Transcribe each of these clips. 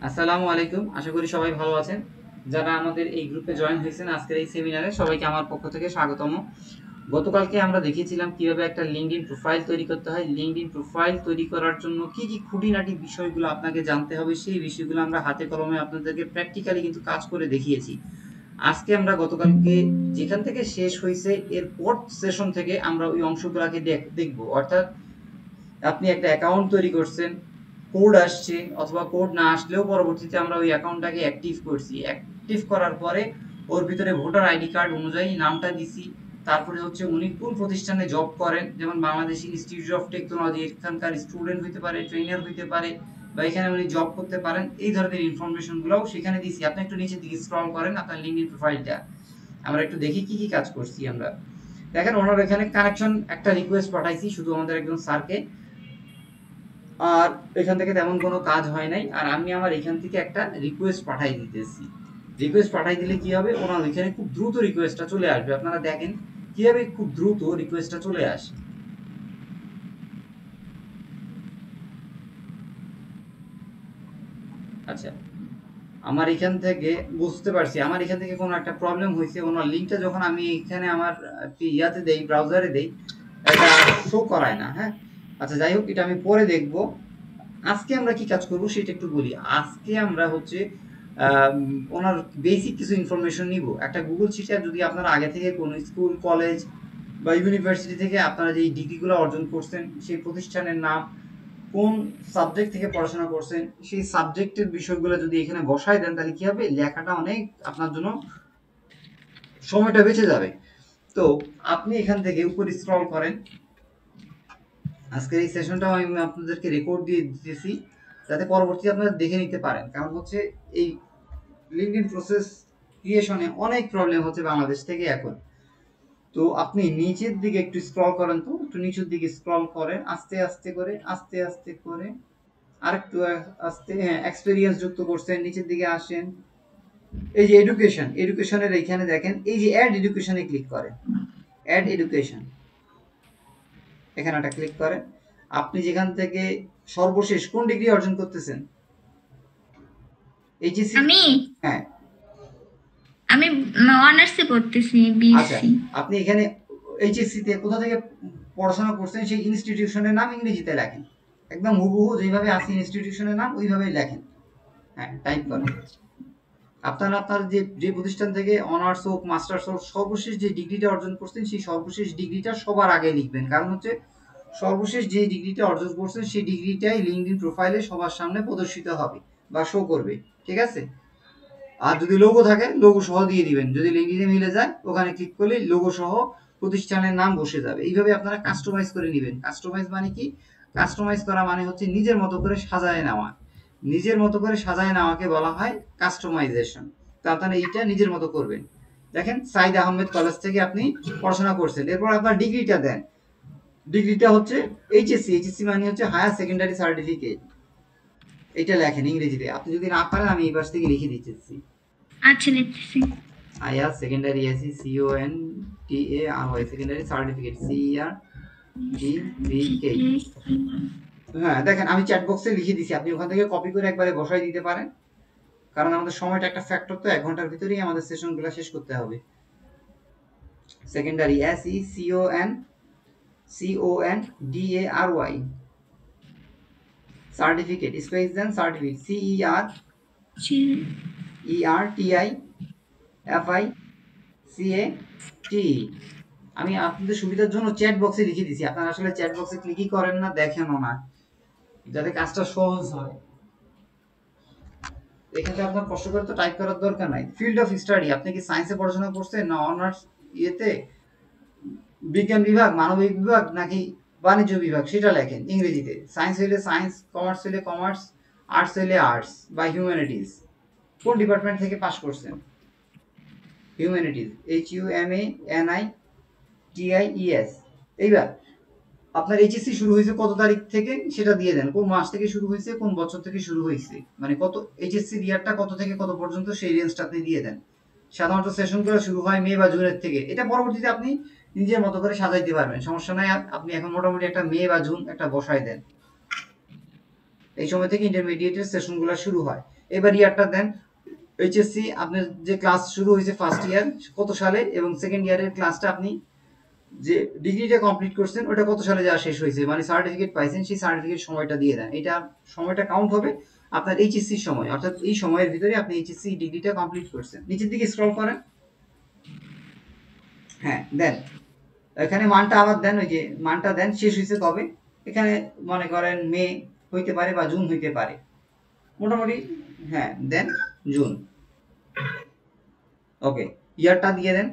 আসসালামু আলাইকুম। আশা করি সবাই ভালো আছেন। যারা আমাদের এই গ্রুপে জয়েন হয়েছেন আজকের এই সেমিনারে সবাইকে আমার পক্ষ থেকে স্বাগতম। গতকালকে আমরা দেখিয়েছিলাম কিভাবে একটা লিঙ্কডইন প্রোফাইল তৈরি করতে হয়। লিঙ্কডইন প্রোফাইল তৈরি করার জন্য কি কি খুঁটিনাটি বিষয়গুলো আপনাকে জানতে হবে সেই বিষয়গুলো আমরা হাতে কলমে আপনাদেরকে প্র্যাকটিক্যালি কিন্তু কাজ করে দেখিয়েছি। আজকে আমরা গতকালকে যেখান থেকে শেষ হয়েছে এর পর সেশন থেকে আমরা ওই অংশগুলোকে দেখব। অর্থাৎ আপনি একটা অ্যাকাউন্ট তৈরি করছেন, কোড আসছে অথবা কোড না আসলেও পরবর্তীতে আমরা ওই অ্যাকাউন্টটাকে অ্যাক্টিভ করছি। অ্যাক্টিভ করার পরে ওর ভিতরে ভোটার আইডি কার্ড অনুযায়ী নামটা দিছি। তারপরে হচ্ছে উনি কোন প্রতিষ্ঠানে জব করেন, যেমন বাংলাদেশ ইনস্টিটিউট অফ টেকনোলজি, এখানকার স্টুডেন্ট হইতে পারে, ট্রেনার হইতে পারে, বা এখানে উনি জব করতে পারেন, এই ধরনের ইনফরমেশনগুলোও সেখানে দিছি। আপনি একটু নিচের দিকে স্ক্রল করেন আপনার লিঙ্কডইন প্রোফাইলটা, আমরা একটু দেখি কি কি কাজ করছি আমরা। দেখেন ওনার এখানে কানেকশন একটা রিকোয়েস্ট পাঠাইছি শুধু আমাদের একজন স্যারকে, আর এখান থেকে তেমন কোনো কাজ হয় নাই। আর আমি আমার এখান থেকে একটা রিকোয়েস্ট পাঠাই দিতেছি। রিকোয়েস্ট পাঠাই দিলে কি হবে, ওনার এখানে খুব দ্রুত রিকোয়েস্টটা চলে আসবে। আপনারা দেখেন কিভাবে খুব দ্রুত রিকোয়েস্টটা চলে আসে। আচ্ছা, আমার এখান থেকে বুঝতে পারছি আমার এখান থেকে কোনো একটা প্রবলেম হয়েছে। ওনার লিঙ্কটা যখন আমি এখানে আমার ইয়াতে দেই, ব্রাউজারে দেই, এটা শো করায় না। হ্যাঁ, আচ্ছা যাই হোক, এটা আমি পরে দেখব। আজকে আমরা কি কাজ করব সেটা একটু বলি। আজকে আমরা হচ্ছে ওনার বেসিক কিছু ইনফরমেশন নিব। একটা গুগল শিটে যদি আপনারা আগে থেকে কোনো স্কুল, কলেজ বা ইউনিভার্সিটি থেকে আপনারা যে ডিগ্রিগুলো অর্জন করছেন, সেই প্রতিষ্ঠানের নাম, কোন সাবজেক্ট থেকে পড়াশোনা করছেন, সেই সাবজেক্টের বিষয়গুলো যদি এখানে বসায় দেন, তাহলে কি হবে, লেখাটা অনেক আপনার জন্য সময়টা বেঁচে যাবে। তো আপনি এখান থেকে উপরে স্ক্রল করেন। আজকের এই সেশনটাও আমি আপনাদেরকে রেকর্ড দিয়ে দিতেছি যাতে পরবর্তীতে আপনারা দেখে নিতে পারেন। কারণ হচ্ছে এই লিঙ্কডইন প্রসেস ক্রিয়েশনে অনেক প্রবলেম হচ্ছে বাংলাদেশ থেকে এখন। তো আপনি নিচের দিকে একটু স্ক্রল করেন, তো একটু নিচের দিকে স্ক্রল করেন আস্তে আস্তে করে, আস্তে আস্তে করে আরেকটু আস্তে। হ্যাঁ, এক্সপেরিয়েন্স যুক্ত করছেন, নিচের দিকে আসেন। এই যে এডুকেশন, এডুকেশনের এইখানে দেখেন এই যে অ্যাড এডুকেশনে ক্লিক করেন। অ্যাড এডুকেশন এখানে একটা ক্লিক করেন। আপনি যেখান থেকে সর্বশেষ কোন ডিগ্রি অর্জন করতেছেন? এইচএসসি? আমি হ্যাঁ। আমি অনার্সে পড়তেছি, আচ্ছা, বিএসসি। আপনি এখানে এইচএসসি তে কোথা থেকে পড়াশোনা করছেন সেই ইনস্টিটিউশনের নাম ইংরেজিতে লেখেন। একদম হুবহু যেভাবে আছে ইনস্টিটিউশনের নাম ওইভাবেই লেখেন। হ্যাঁ, টাইপ করেন। আপনারা আপনার যে যে প্রতিষ্ঠান থেকে অনার্স হোক, মাস্টার্স হোক, সর্বশেষ যে ডিগ্রিটা অর্জন করছেন সেই সর্বশেষ ডিগ্রিটা সবার আগে লিখবেন। কারণ হচ্ছে সর্বশেষ যে ডিগ্রিটা অর্জন করছেন সেই ডিগ্রিটাই লিঙ্কডইন প্রোফাইলে সবার সামনে প্রদর্শিত হবে বা শো করবে। ঠিক আছে? আর যদি লোগো থাকে লোগো সহ দিয়ে দিবেন। যদি লিঙ্কডইনে মিলে যায় ওখানে ক্লিক করলে লোগো সহ প্রতিষ্ঠানের নাম বসে যাবে। এইভাবে আপনারা কাস্টমাইজ করে নেবেন। কাস্টমাইজ মানে কি? কাস্টমাইজ করা মানে হচ্ছে নিজের মতো করে সাজায় নেওয়া। নিজের মতো করে সাজায় নেওয়াকে বলা হয় কাস্টমাইজেশন। তো আপনারা এইটা নিজের মতো করবেন। দেখেন সাইদ আহমেদ কলেজ থেকে আপনি পড়াশোনা করছেন, এরপর আপনার ডিগ্রিটা দেন। ডিগ্রিটা হচ্ছে এইচএসসি। এইচএসসি মানে হচ্ছে হায়ার সেকেন্ডারি সার্টিফিকেট। এটা লেখেন ইংরেজিতে। আপনি যদি না পারেন আমি এই পাশ থেকে লিখে দিচ্ছি। আচ্ছা, লিখতেছি। Higher secondary, S E C O N T A R Y, secondary certificate, C E R T V K. হ্যাঁ, দেখেন আমি চ্যাট বক্সে লিখে দিছি, আপনি ওখান থেকে কপি করে একবারে বসাই দিতে পারেন। কারণ আমাদের সময়টা একটা ফ্যাক্টর, তো 1 ঘন্টার ভিতরেই আমাদের সেশনগুলো শেষ করতে হবে। Secondary, S E C O N D A R Y, certificate, space দেন certificate, C E R E R T I F I C A T. আমি আপনাদের সুবিধার জন্য চ্যাট বক্সে লিখে দিছি। আপনারা আসলে চ্যাট বক্সে ক্লিকই করেন না, দেখেনও না, যাতে কাজটা সহজ হয়। এখানে আপনার কষ্ট করে তো টাইপ করার দরকার নাই। ফিল্ড অফ স্টাডি, আপনি কি সায়েন্সে পড়াশোনা করছেন না অনার্স ইয়েতে, বিজ্ঞান বিভাগ, মানবিক বিভাগ নাকি বাণিজ্য বিভাগ সেটা লেখেন ইংরেজিতে। সায়েন্স হইলে সায়েন্স, কমার্স হইলে কমার্স, আর্টস হইলে আর্টস বা হিউম্যানিটিজ। কোন ডিপার্টমেন্ট থেকে পাশ করছেন? Humanities, HUMANITIES। এইবার আপনার এইচএসসি শুরু হয়েছে কত তারিখ থেকে সেটা দিয়ে দেন। কোন মাস থেকে শুরু হয়েছে, কোন বছর থেকে শুরু হয়েছে, মানে কত এইচএসসি ইয়ারটা কত থেকে কত পর্যন্ত সেই রেঞ্জটা আপনি দিয়ে দেন। সাধারণত সেশনগুলো শুরু হয় মে বা জুনের থেকে। এটা পরবর্তীতে আপনি নিজের মতো করে সাজাইতে পারবেন, সমস্যা নাই। আপনি এখন মোটামুটি একটা মে বা জুন একটা বসায় দেন। এই সময় থেকে ইন্টারমিডিয়েটের সেশনগুলো শুরু হয়। এবার ইয়ারটা দেন। এইচএসসি আপনার যে ক্লাস শুরু হয়েছে ফার্স্ট ইয়ার কত সালে, এবং সেকেন্ড ইয়ারের ক্লাসটা আপনি যে ডিগ্রিটা কমপ্লিট করছেন ওটা কত সালে যা শেষ হয়েছে, মানে সার্টিফিকেট পাইছেন সেই সার্টিফিকেট সময়টা দিয়ে দেন। এটা সময়টা কাউন্ট হবে আপনার এইচএসসি সময়, অর্থাৎ এই সময়ের ভিতরে আপনি এইচএসসি ডিগ্রিটা কমপ্লিট করছেন। নিচের দিকে স্ক্রল করেন, হ্যাঁ দেন, এখানে মানটা আবার দেন, ওই যে মানটা দেন শেষ হয়েছে কবে, এখানে মনে করেন মে হইতে পারে বা জুন হইতে পারে, মোটামুটি হ্যাঁ দেন জুন। ওকে, ইয়ারটা দিয়ে দেন।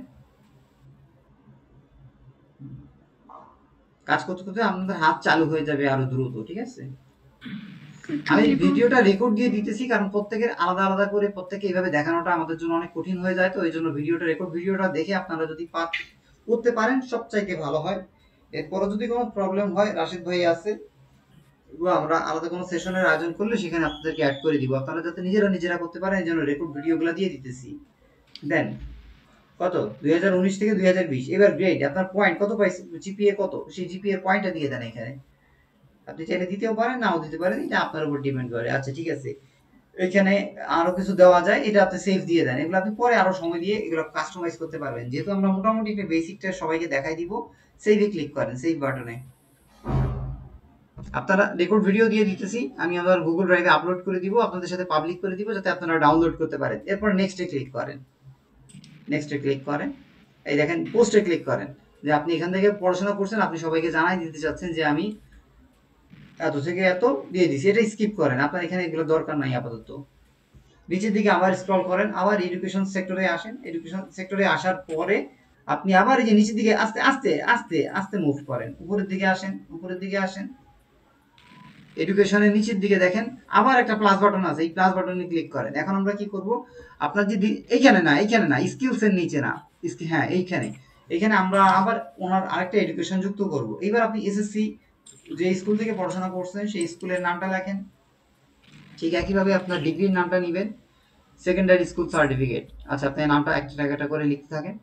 কাজ করতে করতে আপনাদের হাত চালু হয়ে যাবে আরো দ্রুত, ঠিক আছে? আমি ভিডিওটা রেকর্ড দিয়ে দিতেছি কারণ প্রত্যেকের আলাদা আলাদা করে প্রত্যেকে এইভাবে দেখানোটা আমাদের জন্য অনেক কঠিন হয়ে যায়, তো এই জন্য ভিডিওটা রেকর্ড ভিডিওটা দেখে আপনারা যদি করতে পারেন সবচাইতে ভালো হয়। এরপরে যদি কোনো প্রবলেম হয় রাশিদ ভাই আছে, আমরা আলাদা কোনো সেশনের আয়োজন করলে সেখানে আপনাদেরকে অ্যাড করে দিব, আপনারা যাতে নিজেরা করতে পারেন এই জন্য রেকর্ড ভিডিওগুলো দিয়ে দিতেছি। দেন কত 2019 থেকে 2020, এবার গ্রেড আপনার পয়েন্ট কত পাইছে, জিপিএ কত, সেই জিপিএ পয়েন্টটা দিয়ে দেন এখানে। আপনি চাইলে দিতেও পারেন নাও দিতে পারেন, এটা আপনার উপর ডিপেন্ড করে। আচ্ছা ঠিক আছে, এখানে আরো কিছু দেওয়া যায়, এটা আপনি সেভ দিয়ে দেন, এগুলো আপনি পরে আরো সময় দিয়ে এগুলো কাস্টমাইজ করতে পারবেন। যেহেতু আমরা মোটামুটি একটা বেসিকটা সবাইকে দেখাই দিব, সেভে ক্লিক করেন, সেভ বাটনে। আপনারা রেকর্ড ভিডিও দিয়ে দিতেছি, আমি আমার গুগল ড্রাইভে আপলোড করে দিব, আপনাদের সাথে পাবলিক করে দিব যাতে আপনারা ডাউনলোড করতে পারেন। এরপর নেক্সটে ক্লিক করেন, নেক্সটে ক্লিক করেন, এই দেখেন পোস্টে ক্লিক করেন, যে আপনি এখান থেকে পড়াশোনা করছেন, আপনি সবাইকে জানাই দিতে চাচ্ছেন যে আমি এত থেকে এত দিয়ে দিছি, এটা স্কিপ করেন, আপনার এখানে এগুলো দরকার নাই আপাতত। নিচের দিকে আবার স্ক্রল করেন, আবার এডুকেশন সেক্টরে আসেন, এডুকেশন সেক্টরে আসার পরে আপনি আবার এই যে নিচের দিকে আস্তে আস্তে আস্তে আস্তে মুভ করেন, উপরের দিকে আসেন, উপরের দিকে আসেন, এডুকেশনের নিচের দিকে দেখেন আবার একটা প্লাস বাটন আছে, এই প্লাস বাটনে ক্লিক করেন। এখন আমরা কি করব, আপনার যদি এইখানে না স্কিলস এর নিচে না, হ্যাঁ এইখানে আমরা আবার ওনার আরেকটা এডুকেশন যুক্ত করব। এইবার আপনি এসএসসি যে স্কুল থেকে পড়াশোনা করছেন সেই স্কুলের নামটা লেখেন, ঠিক একইভাবে আপনার ডিগ্রির নামটা নেবেন, সেকেন্ডারি স্কুল সার্টিফিকেট। আচ্ছা আপনি নামটা একটা করে লিখতে থাকেন।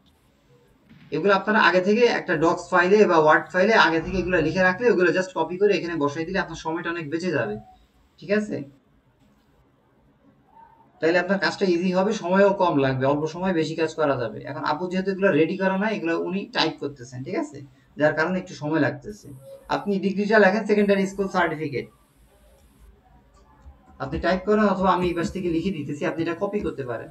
এগুলো আপনারা আগে থেকে একটা ডক্স ফাইলে বা ওয়ার্ড ফাইলে আগে থেকে এগুলো লিখে রাখলে ওগুলো জাস্ট কপি করে এখানে বসাই দিলে আপনার সময়টা অনেক বেঁচে যাবে, ঠিক আছে? তাইলে আপনার কাজটা ইজি হবে, সময়ও কম লাগবে, অল্প সময় বেশি কাজ করা যাবে। এখন আপু যেহেতু এগুলো রেডি করা নাই, এগুলো উনি টাইপ করতেছেন, ঠিক আছে, যার কারণে একটু সময় লাগতেছে। আপনি ডিগ্রিটা লেখেন সেকেন্ডারি স্কুল সার্টিফিকেট, আপনি টাইপ করেন অথবা আমি এই পাশ থেকে লিখে দিতেছি, আপনি এটা কপি করতে পারেন।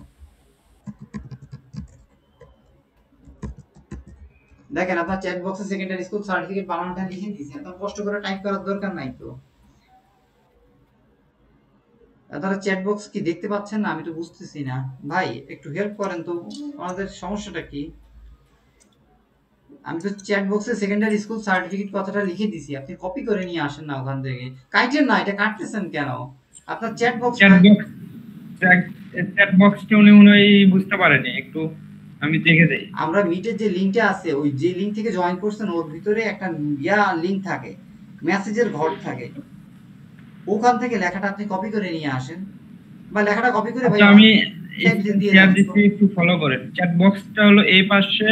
দেখেন আপনার চ্যাট বক্সে সেকেন্ডারি স্কুল সার্টিফিকেট বানানোটা লিখে দিয়েছি, আপনার কষ্ট করে টাইপ করার দরকার নাই। তো আপনারা চ্যাট বক্স কি দেখতে পাচ্ছেন না? আমি তো বুঝতেছি না ভাই, একটু হেল্প করেন তো, আমাদের সমস্যাটা কি? আমি তো চ্যাট বক্সে সেকেন্ডারি স্কুল সার্টিফিকেট কথাটা লিখে দিছি, আপনি কপি করে নিয়ে আসেন না ওখান থেকে। কাইটেন না, এটা কাটতেছেন কেন? আপনার চ্যাট বক্সটা উনি মনে হয় বুঝতে পারেনি, একটু আমি দেখে দেই। আমরা মিটের যে লিংকটা আছে, ওই যে লিংক থেকে জয়েন করছেন ওর ভিতরে একটা লিংক থাকে, মেসেজের ঘর থাকে, ওখান থেকে লেখাটা আপনি কপি করে নিয়ে আসেন, বা লেখাটা কপি করে ভাই আমি চ্যাট দিচ্ছি, একটু ফলো করেন। চ্যাট বক্সটা হলো এই পাশে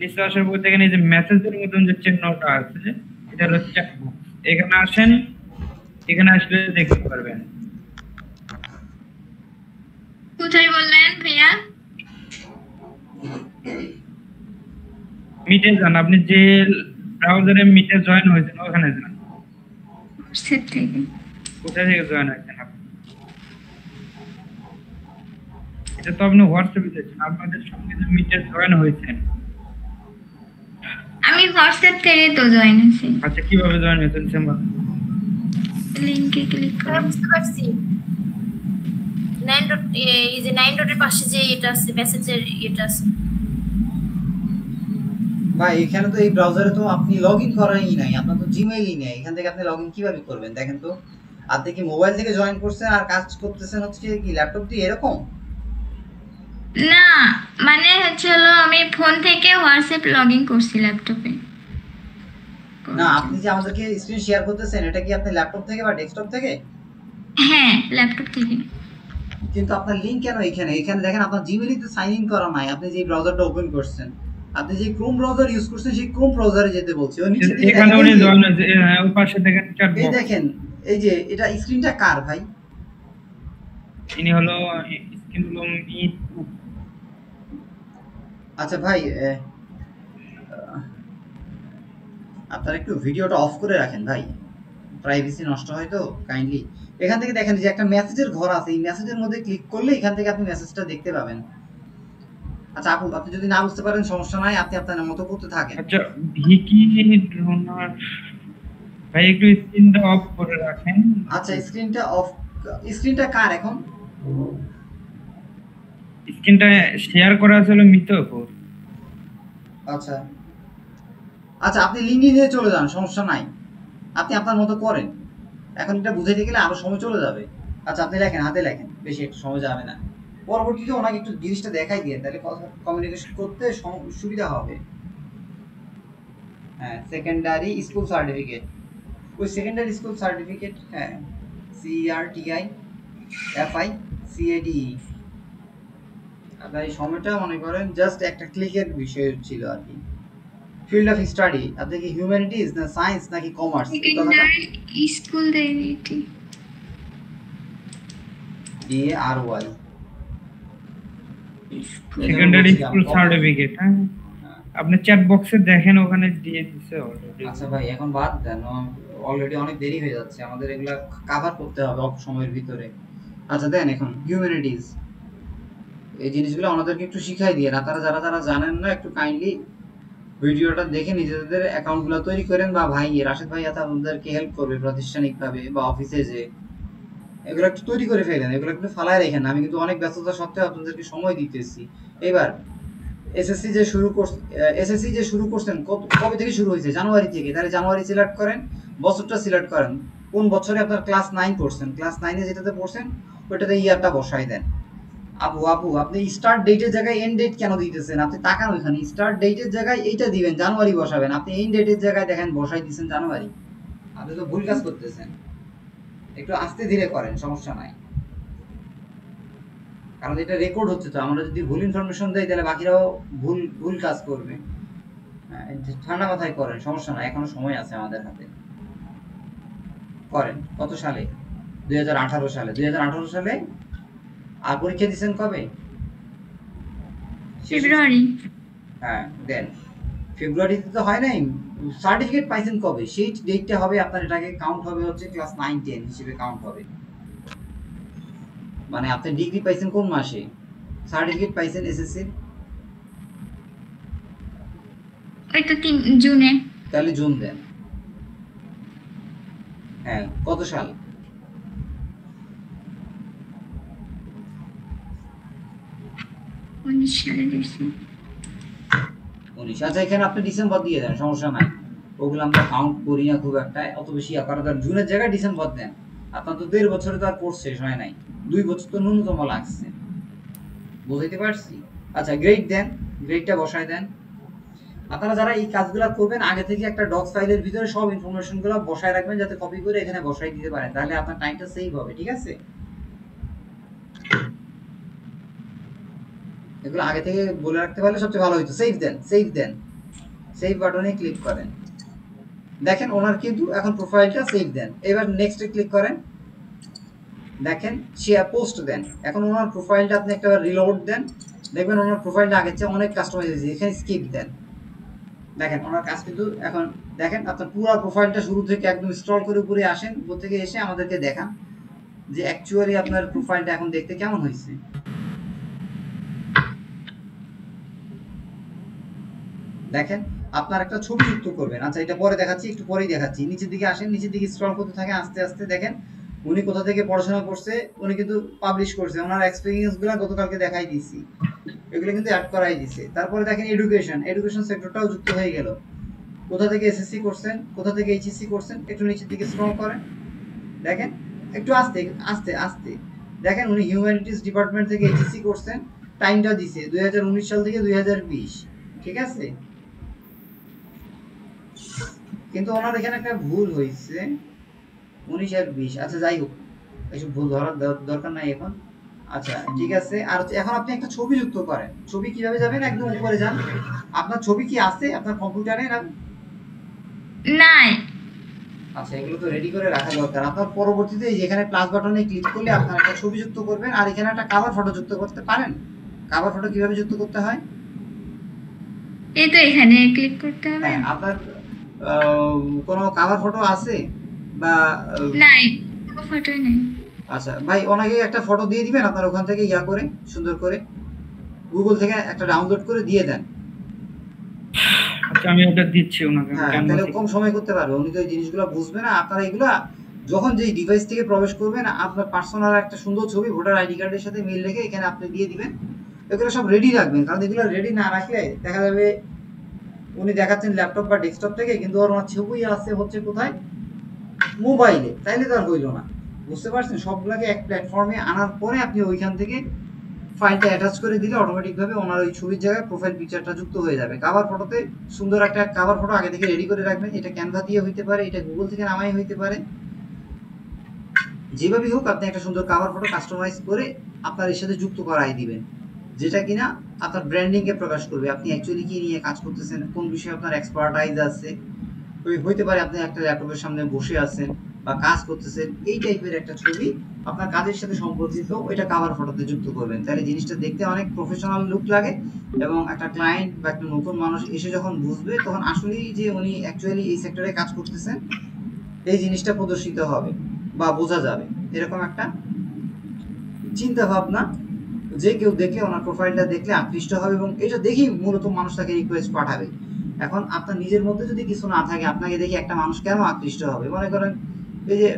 নিচে আসার পর দেখেন এই যে মেসেজের মতন যে চিহ্নটা আছে, এটা হলো চ্যাট বক্স। এখানে আসেন, এখানে আসলে দেখতে পারবেন। কোথায় বললেন ভাইয়া? মিটে যান, আপনি যে ব্রাউজারে মিটে জয়েন হয়েছেন ওখানে যান। হোয়াটসঅ্যাপ থেকে? কোথায় থেকে জয়েন হয়েছেন আপনি? এটা তো আপনি হোয়াটসঅ্যাপে যাচ্ছেন, আপনাদের সঙ্গে যে মিটে জয়েন হয়েছেন। আমি হোয়াটসঅ্যাপ থেকে তো জয়েন হয়েছি। আচ্ছা কিভাবে জয়েন হয়েছেন সেমা? লিংকে ক্লিক করে বুঝতে পারছি। 9 ডট এই যে 9 ডটের পাশে যে এটা আছে মেসেজের এটা আছে ভাই, এখানে তো এই ব্রাউজারে তো আপনি লগইন করাই নাই, আপনার তো জিমেইলই নেই, এখান থেকে আপনি লগইন কিভাবে করবেন? দেখেন তো, আপনি কি মোবাইল থেকে জয়েন করছেন আর কাজ করতেছেন হচ্ছে কি ল্যাপটপ দিয়ে এরকম? না, মানে হচ্ছে হলো আমি ফোন থেকে হোয়াটসঅ্যাপ লগইন করছি ল্যাপটপে। না, আপনি যে আমাদেরকে স্ক্রিন শেয়ার করতেছেন এটা কি আপনি ল্যাপটপ থেকে বা ডেস্কটপ থেকে? হ্যাঁ, ল্যাপটপ থেকে। কিন্তু আপনার লিংক কেন এখানে? এখানে দেখেন আপনার জিমেইলই তো সাইন ইন করা নাই, আপনি যে ব্রাউজারটা ওপেন করছেন, আপনি যে ক্রোম ব্রাউজার ইউজ করছেন সেই ক্রোম ব্রাউজারে যেতে বলছি। ওই নিচে দিকে এখানে উনি জয়েন হয়েছে, ওই পাশে দেখেন চ্যাট বক্স। এই দেখেন, এই যে এটা স্ক্রিনটা কার ভাই? ইনি হলো স্কিন হলো মিট। আচ্ছা ভাই, আপনারা একটু ভিডিওটা অফ করে রাখেন ভাই, প্রাইভেসি নষ্ট হয় তো, কাইন্ডলি। এখান থেকে দেখেন যে একটা মেসেজের ঘর আছে, এই মেসেজের মধ্যে ক্লিক করলে এখান থেকে আপনি মেসেজটা দেখতে পাবেন। আচ্ছা আপু, আপনি যদি না বুঝতে পারেন সমস্যা নাই, আপনি আপনার মতো করতে থাকেন। আচ্ছা ভিকি ডোনার ভাই একটু স্ক্রিনটা অফ করে রাখেন। আচ্ছা স্ক্রিনটা অফ, স্ক্রিনটা কার এখন? স্ক্রিনটা শেয়ার করা আছে হলো মিতপুর। আচ্ছা আচ্ছা, আপনি লিঙ্কডিনে চলে যান, সমস্যা নাই, আপনি আপনার মতো করেন। এখন এটা বুঝাইতে গেলে আরো সময় চলে যাবে। আচ্ছা আপনি লেখেন, হাতে লেখেন, বেশি একটু সময় যাবে না। পরবর্তীতে ওনাকে একটু জিনিসটা দেখাই দিয়ে, তাহলে কমিউনিকেশন করতে সুবিধা হবে। হ্যাঁ, সেকেন্ডারি স্কুল সার্টিফিকেট, ওই সেকেন্ডারি স্কুল সার্টিফিকেট, হ্যাঁ, CRTI FI CADE। আপনার এই সময়টা মনে করেন জাস্ট একটা ক্লিকের বিষয় ছিল আর কি। ফিল্ড অফ স্টাডি, আপনি কি হিউম্যানিটিজ না সায়েন্স নাকি কমার্স? সেকেন্ডারি স্কুল দেরিটি DARY সেকেন্ডারি স্কুল সার্টিফিকেট। হ্যাঁ আপনি চ্যাট বক্সে দেখেন, ওখানে দিয়ে দিছে অলরেডি। আচ্ছা ভাই এখন বাদ দেন, অলরেডি অনেক দেরি হয়ে যাচ্ছে, আমাদের এগুলা কভার করতে হবে অল্প সময়ের ভিতরে। আচ্ছা দেন এখন হিউম্যানিটিজ, এই জিনিসগুলো আমাদেরকে একটু শিখাই দিয়ে, আপনারা যারা যারা জানেন না একটু কাইন্ডলি ভিডিওটা দেখে নিজেদের অ্যাকাউন্টগুলো তৈরি করেন, বা ভাই রাশেদ ভাই আপনাদেরকে হেল্প করবে প্রাতিষ্ঠানিকভাবে বা অফিসে যে, এগুলো একটু তৈরি করে ফেলেন, এগুলো একটু ফালায় রেখেন। আমি কিন্তু অনেক ব্যস্ততা সত্ত্বেও আপনাদেরকে সময় দিতেছি। এবার এসএসসি যে শুরু করছেন কবে থেকে শুরু হয়েছে? জানুয়ারি থেকে। তাহলে জানুয়ারি সিলেক্ট করেন, বছরটা সিলেক্ট করেন, কোন বছরে আপনার ক্লাস 9 পড়ছেন, ক্লাস 9 এ যেটাতে পড়ছেন ওইটাতে ইয়ারটা বসাই দেন। আপু আপনি স্টার্ট ডেটের জায়গায় এন্ড ডেট কেন দিতেছেন? আপনি তাকান ওইখানে, স্টার্ট ডেটের জায়গায় এইটা দিবেন, জানুয়ারি বসাবেন, আপনি এন্ড ডেটের জায়গায় দেখেন বসাই দিয়েছেন জানুয়ারি। আপনি তো ভুল কাজ করতেছেন, একটু আস্তে ধীরে করেন, সমস্যা নাই, কারণ এটা রেকর্ড হচ্ছে তো, আমরা যদি ভুল ইনফরমেশন দেই তাহলে বাকিরাও ভুল ভুল কাজ করবে। ঠান্ডা মাথায় করেন, সমস্যা নাই, এখনো সময় আছে আমাদের হাতে। করেন কত সালে? 2018 সালে। 2018 সালে। আর পরীক্ষা দিয়েছেন কবে? ফেব্রুয়ারি। হ্যাঁ দেন, ফেব্রুয়ারিতে তো হয় নাই। সার্টিফিকেট পাইছেন কবে? সেই ডেটটা হবে আপনার, এটাকে কাউন্ট হবে হচ্ছে ক্লাস 9 10 হিসেবে কাউন্ট হবে। মানে আপনি ডিগ্রি পাইছেন কোন মাসে? সার্টিফিকেট পাইছেন এসএসসি ওই তো 3 জুনে। তাহলে জুন দেন। হ্যাঁ কত সাল? 19 সালে দিয়েছি। 19। আচ্ছা এখানে আপনি ডিসেম্বর দিয়ে দেন, সমস্যা নাই, ওগুলো আমরা কাউন্ট করি না খুব একটা, অত বেশি আকার জুনের জায়গায় ডিসেম্বর দেন। আপনার তো 1.5 বছরে তো আর কোর্স শেষ হয় নাই, 2 বছর তো ন্যূনতম লাগছে, বুঝাইতে পারছি? আচ্ছা গ্রেড দেন, গ্রেডটা বসায় দেন। আপনারা যারা এই কাজগুলো করবেন আগে থেকে একটা ডক্স ফাইলের ভিতরে সব ইনফরমেশনগুলো বসায় রাখবেন, যাতে কপি করে এখানে বসাই দিতে পারেন, তাহলে আপনার টাইমটা সেভ হবে, ঠিক আছে? এগুলো আগে থেকে বলে রাখতে পারলে সবচেয়ে ভালো হইতো। সেভ দেন, সেভ দেন, সেভ বাটনে ক্লিক করেন, দেখেন ওনার কিন্তু এখন প্রোফাইলটা সেভ দেন। এবার নেক্সটে ক্লিক করেন, দেখেন শেয়ার পোস্ট দেন। এখন ওনার প্রোফাইলটা আপনি একটা রিলোড দেন, দেখবেন ওনার প্রোফাইলটা আগের চেয়ে অনেক কাস্টমাইজ হয়েছে। এখানে স্কিপ দেন, দেখেন ওনার কাজ কিন্তু এখন দেখেন আপনার পুরো প্রোফাইলটা শুরু থেকে একদম স্ক্রল করে উপরে আসেন, উপর থেকে এসে আমাদেরকে দেখান যে অ্যাকচুয়ালি আপনার প্রোফাইলটা এখন দেখতে কেমন হয়েছে। দেখেন আপনার একটা ছবি যুক্ত করবেন। আচ্ছা এটা পরে দেখাচ্ছি, একটু পরেই দেখাচ্ছি। নিচের দিকে আসেন, নিচের দিকে স্ক্রল করতে থাকে আস্তে আস্তে, দেখেন উনি কোথা থেকে পড়াশোনা করছে, উনি কিন্তু পাবলিশ করছে, ওনার এক্সপেরিয়েন্সগুলো গতকালকে দেখাই দিয়েছি, এগুলো কিন্তু অ্যাড করাই দিয়েছে। তারপরে দেখেন এডুকেশন সেক্টরটাও যুক্ত হয়ে গেল, কোথা থেকে এসএসসি করছেন, কোথা থেকে এইচএসসি করছেন, একটু নিচের দিকে স্ক্রল করেন, দেখেন একটু আস্তে আস্তে আস্তে, দেখেন উনি হিউম্যানিটিজ ডিপার্টমেন্ট থেকে এইচএসসি করছেন, টাইমটা দিছে 2019 সাল থেকে 2020, ঠিক আছে? কিন্তু ওনার এখানে একটা ভুল হয়েছে, 19 আর 20। আচ্ছা যাই হোক, এসব ভুল ধরার দরকার নাই এখন। আচ্ছা ঠিক আছে, আর এখন আপনি একটা ছবি যুক্ত করেন। ছবি কিভাবে যাবেন? একদম উপরে যান, আপনার ছবি কি আছে আপনার কম্পিউটারে? না নাই। আচ্ছা, এগুলো তো রেডি করে রাখা দরকার। আপনার পরবর্তীতে এই যে এখানে প্লাস বাটনে ক্লিক করলে আপনার একটা ছবি যুক্ত করবেন, আর এখানে একটা কভার ফটো যুক্ত করতে পারেন। কভার ফটো কিভাবে যুক্ত করতে হয়? এই তো এখানে ক্লিক করতে হবে। হ্যাঁ, আপনার কোনো কভার ফটো আছে বা নাই, কোনো ফটোই নেই। আচ্ছা ভাই, ওনাকে একটা ফটো দিয়ে দিবেন আপনার ওখান থেকে ইয়া করে, সুন্দর করে গুগল থেকে একটা ডাউনলোড করে দিয়ে দেন। আচ্ছা আমি ওটা দিচ্ছি ওনাকে। হ্যাঁ, তাহলে কম সময় করতে পারবে, উনি তো এই জিনিসগুলো বুঝবে না। আপনারা এগুলা যখন যেই ডিভাইস থেকে প্রবেশ করবেন, আপনার পার্সোনাল একটা সুন্দর ছবি ভোটার আইডি কার্ডের সাথে মিল রেখে এখানে আপনি দিয়ে দিবেন। এগুলো সব রেডি রাখবেন, কারণ এগুলো রেডি না রাখলে দেখা যাবে উনি দেখাচ্ছেন ল্যাপটপ বা ডেস্কটপ থেকে, কিন্তু ওনার ছবি আছে হচ্ছে কোথায়, মোবাইলে, তাইলে তো আর হইল না। বুঝতে পারছেন? সবগুলোকে এক প্ল্যাটফর্মে আনার পরে আপনি ওইখান থেকে ফাইলটা অ্যাটাচ করে দিলে অটোমেটিকভাবে ওনার ওই ছবির জায়গায় প্রোফাইল পিকচারটা যুক্ত হয়ে যাবে। কভার ফটোতে সুন্দর একটা কভার ফটো আগে থেকে রেডি করে রাখবেন। এটা ক্যানভা দিয়ে হইতে পারে, এটা গুগল থেকে নামাই হইতে পারে, যেভাবেই হোক আপনি একটা সুন্দর কভার ফটো কাস্টমাইজ করে আপনার এর সাথে যুক্ত করাই দিবেন, যেটা কিনা আপনার ব্র্যান্ডিংকে প্রকাশ করবে। আপনি অ্যাকচুয়ালি কি নিয়ে কাজ করতেছেন, কোন বিষয়ে আপনার এক্সপার্টাইজ আছে। হইতে পারে আপনি একটা ল্যাপটপের সামনে বসে আছেন বা কাজ করতেছেন, এই টাইপের একটা ছবি আপনার কাজের সাথে সম্পর্কিত, ওইটা কভার ফটোতে যুক্ত করবেন। তাহলে জিনিসটা দেখতে অনেক প্রফেশনাল লুক লাগে, এবং একটা ক্লায়েন্ট বা একটা নতুন মানুষ এসে যখন বুঝবে, তখন আসলেই যে উনি অ্যাকচুয়ালি এই সেক্টরে কাজ করতেছেন এই জিনিসটা প্রদর্শিত হবে বা বোঝা যাবে। এরকম একটা চিন্তা ভাবনা যে কেউ দেখে ওনার প্রোফাইলটা দেখলে আকৃষ্ট হবে, এবং এটা দেখেই মূলত মানুষ তাকে রিকোয়েস্ট পাঠাবে। এখন আপনার নিজের মধ্যে যদি কিছু না থাকে, আপনাকে দেখে একটা মানুষ কেন আকৃষ্ট হবে? মনে করেন এই যে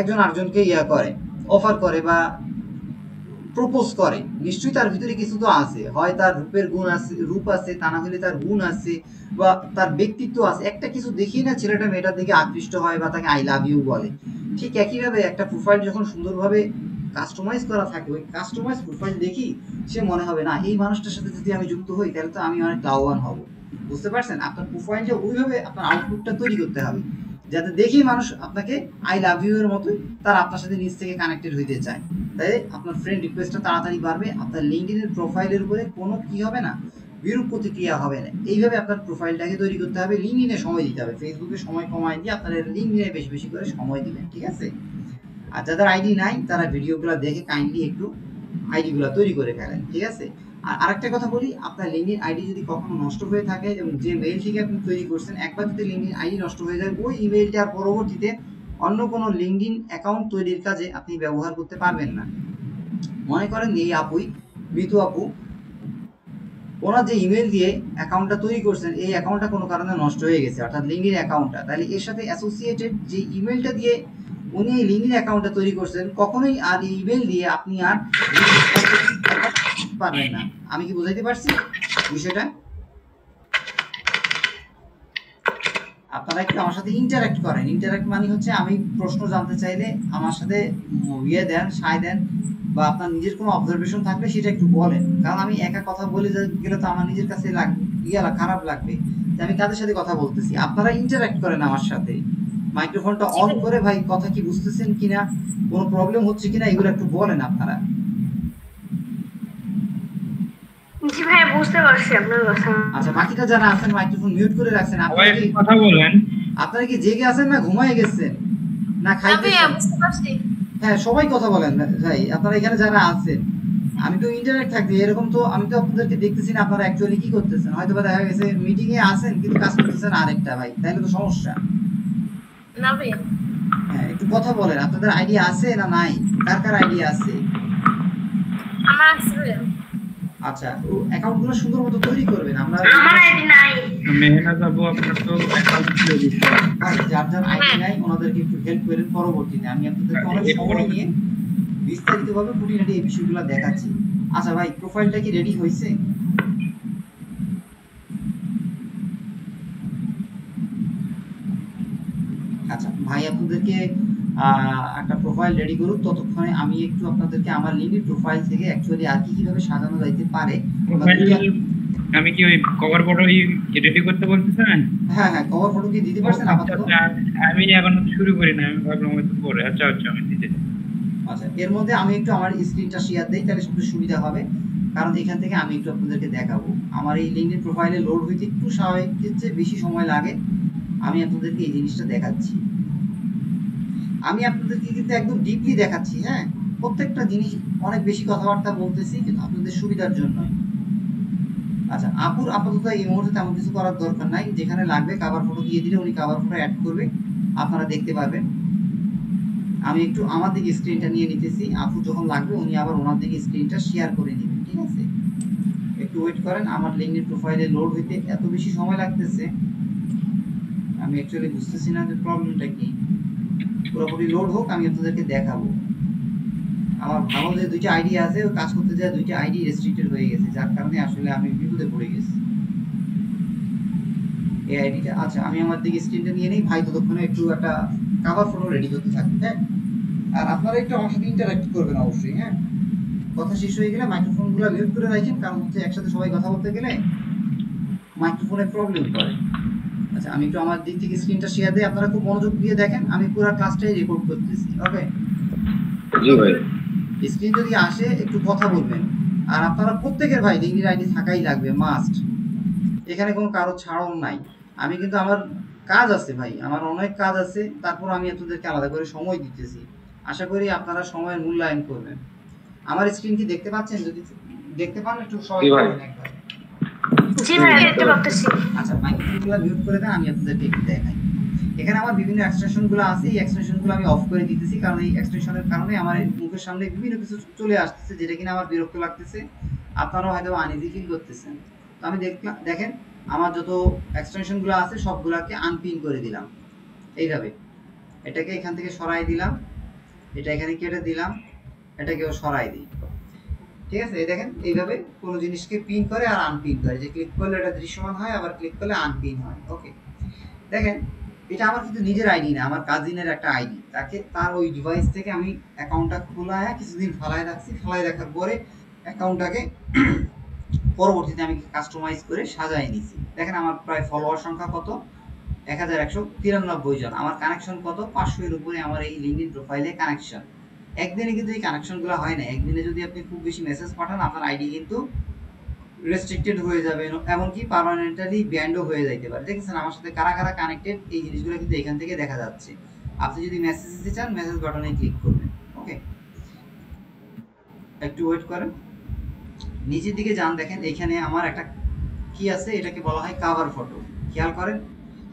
একজন আরেকজনকে ইয়া করে, অফার করে বা প্রপোজ করে, নিশ্চয়ই তার ভিতরে কিছু তো আছে, হয় তার রূপের গুণ আছে, রূপ আছে, তা না হলে তার গুণ আছে, বা তার ব্যক্তিত্ব আছে। একটা কিছু দেখি না ছেলেটা মেয়েটার দিকে আকৃষ্ট হয় বা তাকে আই লাভ ইউ বলে। ঠিক একইভাবে একটা প্রোফাইল যখন সুন্দরভাবে কাস্টমাইজ করা থাকে, ওই কাস্টমাইজ প্রোফাইল দেখি সে মনে হবে না, এই মানুষটার সাথে যদি আমি যুক্ত হই তাহলে তো আমি অনেক লাভবান হব। বুঝতে পারছেন? আপনার প্রোফাইলটা ওইভাবে আপনার আউটপুটটা তৈরি করতে হবে, যাতে দেখি মানুষ আপনাকে আই লাভ ইউ এর মতোই তার আপনার সাথে নিজ থেকে কানেক্টেড হইতে চায়। তাই আপনার ফ্রেন্ড রিকোয়েস্টটা তাড়াতাড়ি বাড়বে, আপনার লিঙ্কডইনের প্রোফাইলের উপরে কোনো কি হবে না, বিরূপ প্রতিক্রিয়া হবে না। এইভাবে আপনার প্রোফাইলটাকে তৈরি করতে হবে। লিঙ্কডইনে সময় দিতে হবে, ফেসবুকে সময় কমায় দিয়ে আপনার লিঙ্কডইনে বেশি বেশি করে সময় দিবেন, ঠিক আছে? আর যাদের আইডি নাই তারা ভিডিওগুলো দেখে কাইন্ডলি একটু আইডিগুলো তৈরি করে ফেলেন, ঠিক আছে? আর আরেকটা কথা বলি, আপনার লিঙ্কডইন আইডি যদি কখনো নষ্ট হয়ে থাকে, এবং যে মেইল থেকে আপনি তৈরি করছেন, একবার যদি লিঙ্কডইন আইডি নষ্ট হয়ে যায়, ওই ইমেইলটা পরবর্তীতে অন্য কোনো লিঙ্কডইন অ্যাকাউন্ট তৈরির কাজে আপনি ব্যবহার করতে পারবেন না। মনে করেন এই আপুই, মিতু আপু, ওনার যে ইমেল দিয়ে অ্যাকাউন্টটা তৈরি করছেন, এই অ্যাকাউন্টটা কোনো কারণে নষ্ট হয়ে গেছে, অর্থাৎ লিঙ্কডইন অ্যাকাউন্টটা, তাহলে এর সাথে অ্যাসোসিয়েটেড যে ইমেলটা দিয়ে উনি এই লিঙ্কডইন অ্যাকাউন্টটা তৈরি করছেন, কখনোই আর এই ইমেল দিয়ে আপনি আর পারবেন না। আমি কি বুঝাইতে পারছি বিষয়টা? আপনারা একটু আমার সাথে ইন্টারঅ্যাক্ট করেন। ইন্টারঅ্যাক্ট মানে হচ্ছে আমি প্রশ্ন জানতে চাইলে আমার সাথে ইয়ে দেন, সায় দেন, বা আপনার নিজের কোনো অবজারভেশন থাকলে সেটা একটু বলেন। কারণ আমি একা কথা বলে গেলে তো আমার নিজের কাছে খারাপ লাগবে যে আমি কাদের সাথে কথা বলতেছি। আপনারা ইন্টারঅ্যাক্ট করেন আমার সাথে, মাইক্রোফোনটা অন করে ভাই কথা কি বুঝতেছেন কিনা, কোনো প্রবলেম হচ্ছে কিনা, এগুলো একটু বলেন আপনারা। জি ভাই, বুঝতে পারছি আপনার কথা। আচ্ছা, বাকিটা যারা আছেন মাইক্রোফোন মিউট করে রাখছেন, কথা বলেন। আপনারা কি জেগে আছেন না ঘুমায় গেছেন না খাইতেছেন? বুঝতে পারছি। হ্যাঁ, সবাই কথা বলেন ভাই, আপনারা এখানে যারা আছেন। আমি তো ইন্টারনেট থাকছি এরকম, তো আমি তো আপনাদেরকে দেখতেছি না আপনারা অ্যাকচুয়ালি কি করতেছেন। হয়তো বা দেখা গেছে মিটিং এ আছেন কিন্তু কাজ করতেছেন আরেকটা, ভাই তাহলে তো সমস্যা না ভাই। হ্যাঁ, একটু কথা বলেন, আপনাদের আইডিয়া আছে না নাই, কার কার আইডিয়া আছে? আমার আছে। আচ্ছা, ও অ্যাকাউন্টগুলো সুন্দর মতো তৈরি করবেন। আমরা আমার আইডি নাই। মেহনাত আপু আপনার তো অ্যাকাউন্ট ছিল বিষয়, যার যার আইডি নাই ওনাদেরকে একটু হেল্প করেন। পরবর্তীতে আমি আপনাদেরকে অনেক সময় নিয়ে বিস্তারিতভাবে খুঁটিনাটি এই বিষয়গুলো দেখাচ্ছি। আচ্ছা ভাই, প্রোফাইলটা কি রেডি হয়েছে? আচ্ছা ভাই, আপনাদেরকে একটা প্রোফাইল রেডি করুন, ততক্ষণে আমি একটু আপনাদেরকে আমার লিঙ্কডইন প্রোফাইল থেকে অ্যাকচুয়ালি আর কি কিভাবে সাজানো যাইতে পারে। আমি কি ওই কভার ফটো রেডি করতে বলতেছেন? হ্যাঁ হ্যাঁ, কভার ফটো কি দিতে পারছেন আপাতত? আমি এখনো শুরু করি না, আমি ভাবলাম হয়তো পরে। আচ্ছা আচ্ছা, আমি দিতে। আচ্ছা, এর মধ্যে আমি একটু আমার স্ক্রিনটা শেয়ার দেই, তাহলে একটু সুবিধা হবে, কারণ এখান থেকে আমি একটু আপনাদেরকে দেখাবো। আমার এই লিঙ্কডইন প্রোফাইলে লোড হইতে একটু স্বাভাবিকের চেয়ে বেশি সময় লাগে, আমি আপনাদেরকে এই জিনিসটা দেখাচ্ছি, আমি আপনাদেরকে কিন্তু একদম ডিপলি দেখাচ্ছি। হ্যাঁ, প্রত্যেকটা জিনিস অনেক বেশি কথাবার্তা বলতেছি কিন্তু আপনাদের সুবিধার জন্যই। আচ্ছা, আপুর আপাতত এই মুহূর্তে তেমন কিছু করার দরকার নাই, যেখানে লাগবে কভার ফটো দিয়ে দিলে উনি কভার ফটো অ্যাড করবে, আপনারা দেখতে পারবেন। আমি একটু আমার দিকে স্ক্রিনটা নিয়ে নিতেছি, আপু যখন লাগবে উনি আবার ওনার দিকে স্ক্রিনটা শেয়ার করে নেবেন, ঠিক আছে? একটু ওয়েট করেন, আমার লিঙ্কডিন প্রোফাইলে লোড হইতে এত বেশি সময় লাগতেছে, আমি অ্যাকচুয়ালি বুঝতেছি না যে প্রবলেমটা কি। পুরোপুরি লোড হোক, আমি আপনাদেরকে দেখাবো। আমার ভালো যে দুইটা আইডি আছে, ওই কাজ করতে যায় দুইটা আইডি রেস্ট্রিক্টেড হয়ে গেছে, যার কারণে আসলে আমি বিপদে পড়ে গেছি। এই আইডিটা, আচ্ছা আমি আমার দিকে স্ক্রিনটা নিয়ে নেই, ভাই ততক্ষণে একটু একটা কভার ফটো রেডি করতে থাকি। হ্যাঁ, আর আপনারা একটু আমার সাথে ইন্টারঅ্যাক্ট করবেন অবশ্যই। হ্যাঁ, কথা শেষ হয়ে গেলে মাইক্রোফোনগুলো মিউট করে রাখেন, কারণ হচ্ছে একসাথে সবাই কথা বলতে গেলে মাইক্রোফোনে প্রবলেম করে। আচ্ছা, আমি একটু আমার দিক থেকে স্ক্রিনটা শেয়ার দিই, আপনারা খুব মনোযোগ দিয়ে দেখেন, আমি পুরো ক্লাসটাই রেকর্ড করতেছি। ওকে জি ভাই। স্ক্রিন যদি আসে একটু কথা বলবেন, আর আপনারা প্রত্যেকের ভাই লিঙ্কডিন আইডি থাকাই লাগবে, মাস্ট। এখানে কোনো কারো ছাড়ও নাই, আমি কিন্তু আমার কাজ আছে ভাই, আমার অনেক কাজ আছে, তারপর আমি আপনাদেরকে আলাদা করে সময় দিতেছি। আশা করি আপনারা সময়ের মূল্যায়ন করবেন। আমার স্ক্রিন কি দেখতে পাচ্ছেন? যদি দেখতে পান একটু সবাই জি ভাই। বলবেন একবার। জি ভাই দেখতে পাচ্ছি। আচ্ছা, মাইক্রোফোনগুলো মিউট করে দেন, আমি আপনাদেরকে একটু দেখাই। এখানে আমার বিভিন্ন এক্সটেনশনগুলো আছে, এই এক্সটেনশনগুলো আমি অফ করে দিতেছি, কারণ এই এক্সটেনশনের কারণে আমার মুখের সামনে বিভিন্ন কিছু চলে আসতেছে, যেটা কিনা আমার বিরক্ত লাগতেছে, আপনারাও হয়তো আনইজি ফিল করতেছেন। তো আমি দেখেন আমার যত এক্সটেনশনগুলো আছে সবগুলোকে আনপিন করে দিলাম এইভাবে। এটাকে এখান থেকে সরাই দিলাম, এটা এখানে কেটে দিলাম, এটাকেও সরাই দিই, ঠিক আছে? এই দেখেন এইভাবে কোনো জিনিসকে পিন করে আর আনপিন করে, যে ক্লিক করলে এটা দৃশ্যমান হয়, আবার ক্লিক করলে আনপিন হয়। ওকে, দেখেন এটা আমার কিন্তু নিজের আইডি না, আমার কাজিনের একটা আইডি, তাকে তার ওই ডিভাইস থেকে আমি অ্যাকাউন্টটা খোলায় কিছুদিন ফালায় রাখছি, ফালায় রাখার পরে অ্যাকাউন্টটাকে পরবর্তীতে আমি কাস্টমাইজ করে সাজাই নিছি। দেখেন আমার প্রায় ফলোয়ার সংখ্যা কত, 1193 জন, আমার কানেকশন কত, 500 এর উপরে আমার এই লিঙ্কডিন প্রোফাইলে কানেকশন। একদিনে কিন্তু এই কানেকশনগুলো হয় না, একদিনে যদি আপনি খুব বেশি মেসেজ পাঠান আপনার আইডি কিন্তু রেস্ট্রিক্টেড হয়ে যাবে, এমনকি পার্মানেন্টালি ব্যান্ডও হয়ে যাইতে পারে। দেখেছেন আমার সাথে কারা কারা কানেক্টেড, এই জিনিসগুলো কিন্তু এখান থেকে দেখা যাচ্ছে। আপনি যদি মেসেজ দিতে চান মেসেজ বাটনে ক্লিক করবেন। ওকে, একটু ওয়েট করেন, নিচের দিকে যান, দেখেন এখানে আমার একটা কি আছে, এটাকে বলা হয় কভার ফটো। খেয়াল করেন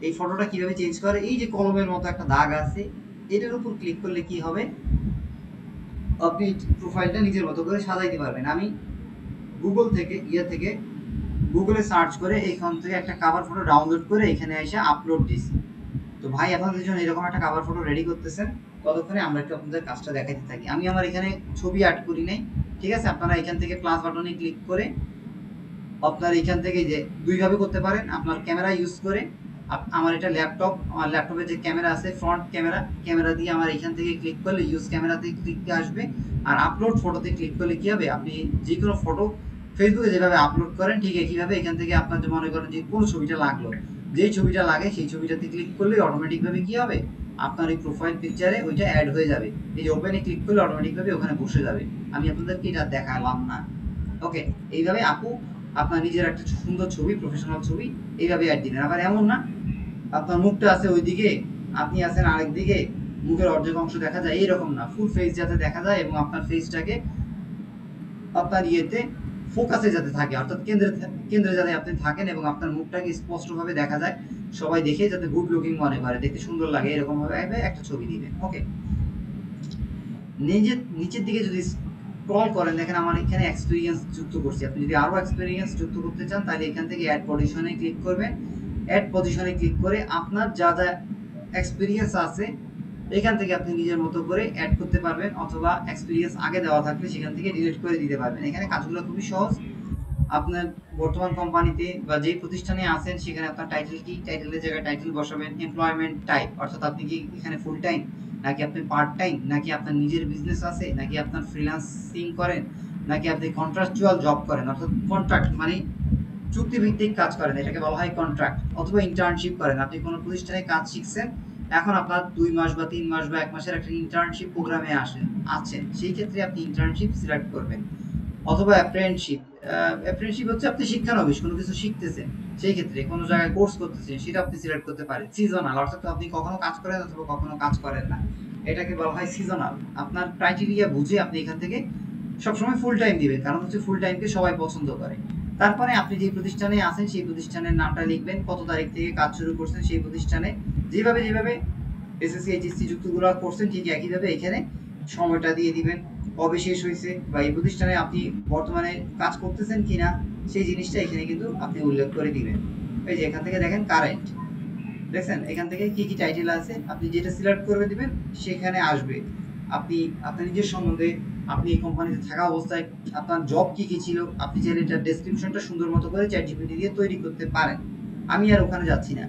এই ফটোটা কিভাবে চেঞ্জ করে, এই যে কলমের মতো একটা দাগ আছে, এটার উপর ক্লিক করলে কি হবে, আপনি প্রোফাইলটা নিজের মতো করে সাজাইতে পারবেন। আমি গুগল থেকে গুগলে সার্চ করে এখান থেকে একটা কভার ফটো ডাউনলোড করে এখানে এসে আপলোড দিছি। তো ভাই আপনাদের জন্য এরকম একটা কভার ফটো রেডি করতেছেন, ততক্ষণে আমরা একটু আপনাদের কাজটা দেখাইতে থাকি। আমি আমার এখানে ছবি অ্যাড করি নাই, ঠিক আছে? আপনারা এখান থেকে প্লাস বাটনে ক্লিক করে আপনার এখান থেকে যে দুইভাবে করতে পারেন, আপনার ক্যামেরা ইউজ করে। আমার এটা ল্যাপটপ, আমার ল্যাপটপে যে ক্যামেরা আছে ফ্রন্ট ক্যামেরা দিয়ে আমার এখান থেকে ক্লিক করলে ইউজ ক্যামেরাতে ক্লিক আসবে, আর আপলোড ফটোতে ক্লিক করলে কি হবে, আপনি যে কোনো ফটো ফেসবুকে যেভাবে আপলোড করেন ঠিক একইভাবে এখান থেকে আপনার যে মনে করেন যে কোনো ছবিটা লাগলো, যেই ছবিটা লাগে সেই ছবিটাতে ক্লিক করলে অটোমেটিকভাবে কি হবে, আপনার এই প্রোফাইল পিকচারে ওইটা অ্যাড হয়ে যাবে। এই যে ওপেনে ক্লিক করলে অটোমেটিকভাবে ওখানে বসে যাবে। আমি আপনাদেরকে এটা দেখালাম না। ওকে, এইভাবে আপু আপনার নিজের একটা সুন্দর ছবি, প্রফেশনাল ছবি এইভাবে অ্যাড দিবেন। আবার এমন না আপনার মুখটা আছে ওইদিকে, আপনি আছেন আরেক দিকে, মুখের অর্ধেক অংশ দেখা যায়, এইরকম না, ফুল ফেস যাতে দেখা যায় এবং আপনার ফেসটাকে আপনার ইয়েতে ফোকাসে যাতে থাকে, অর্থাৎ কেন্দ্রে যাতে আপনি থাকেন এবং আপনার মুখটাকে স্পষ্টভাবে দেখা যায়, সবাই দেখে যাতে গুড লুকিং মনে করে, দেখতে সুন্দর লাগে, এরকম ভাবে একটা ছবি দিবেন। ওকে, নিচের দিকে যদি স্ক্রল করেন দেখেন আমার এখানে এক্সপেরিয়েন্স যুক্ত করছি। আপনি যদি আরো এক্সপেরিয়েন্স যুক্ত করতে চান তাহলে এখান থেকে অ্যাড পজিশনে ক্লিক করবেন। অ্যাড পজিশনে ক্লিক করে আপনার যা যা এক্সপেরিয়েন্স আছে এখান থেকে আপনি নিজের মতো করে অ্যাড করতে পারবেন, অথবা এক্সপেরিয়েন্স আগে দেওয়া থাকলে সেখান থেকে ডিলিট করে দিতে পারবেন। এখানে কাজগুলো খুবই সহজ। আপনার বর্তমান কোম্পানিতে বা যে প্রতিষ্ঠানে আছেন সেখানে আপনার টাইটেল কি, টাইটেলের জায়গায় টাইটেল বসাবেন। এমপ্লয়মেন্ট টাইপ, অর্থাৎ আপনি কি এখানে ফুল টাইম নাকি আপনি পার্ট টাইম, নাকি আপনার নিজের বিজনেস আছে, নাকি আপনার ফ্রিল্যান্সিং করেন, নাকি আপনি কন্ট্রাকচুয়াল জব করেন, অর্থাৎ কন্ট্রাক্ট মানে চুক্তিভিত্তিক কাজ করেন, এটাকে বলা হয় কন্ট্রাক্ট, অথবা ইন্টার্নশিপ করেন। আপনি কোনো প্রতিষ্ঠানে কাজ শিখছেন, এখন আপনার 2 মাস বা 3 মাস বা 1 মাসের একটা ইন্টার্নশিপ প্রোগ্রামে আছেন, সেই ক্ষেত্রে আপনি ইন্টার্নশিপ সিলেক্ট করবেন। অথবা অ্যাপ্রেন্টিসশিপ হচ্ছে আপনি শিক্ষানবিশ, কোনো কিছু শিখতেছেন, সেই ক্ষেত্রে কোনো জায়গায় কোর্স করতেছেন সেটা আপনি সিলেক্ট করতে পারেন। সিজনাল অর্থাৎ আপনি কখনো কাজ করেন অথবা কখনো কাজ করেন না, এটাকে বলা হয় সিজনাল। আপনার ক্রাইটেরিয়া বুঝে আপনি এখান থেকে সবসময় ফুল টাইম দিবেন, কারণ হচ্ছে ফুল টাইমকে সবাই পছন্দ করে। তারপরে আপনি যে প্রতিষ্ঠানে আছেন সেই প্রতিষ্ঠানের নামটা লিখবেন, কত তারিখ থেকে কাজ শুরু করছেন সেই প্রতিষ্ঠানে, যেভাবে এসএসসি এইচএসসি যুক্তগুলো করছেন ঠিক একইভাবে এখানে সময়টা দিয়ে দিবেন, কবে শেষ হয়েছে বা এই প্রতিষ্ঠানে আপনি বর্তমানে কাজ করতেছেন কিনা সেই জিনিসটা এখানে কিন্তু আপনি উল্লেখ করে দিবেন। এই যে এখান থেকে দেখেন কারেন্ট, দেখছেন এখান থেকে কি কি টাইটেল আছে, আপনি যেটা সিলেক্ট করে দিবেন সেখানে আসবে। আপনি আপনার নিজের সম্বন্ধে, আপনি এই কোম্পানিতে থাকা অবস্থায় আপনার জব কি কি ছিল, আপনি চাইলে এটার ডেসক্রিপশনটা সুন্দর মতো করে চ্যাটজিপিটি দিয়ে তৈরি করতে পারেন। আমি আর ওখানে যাচ্ছি না।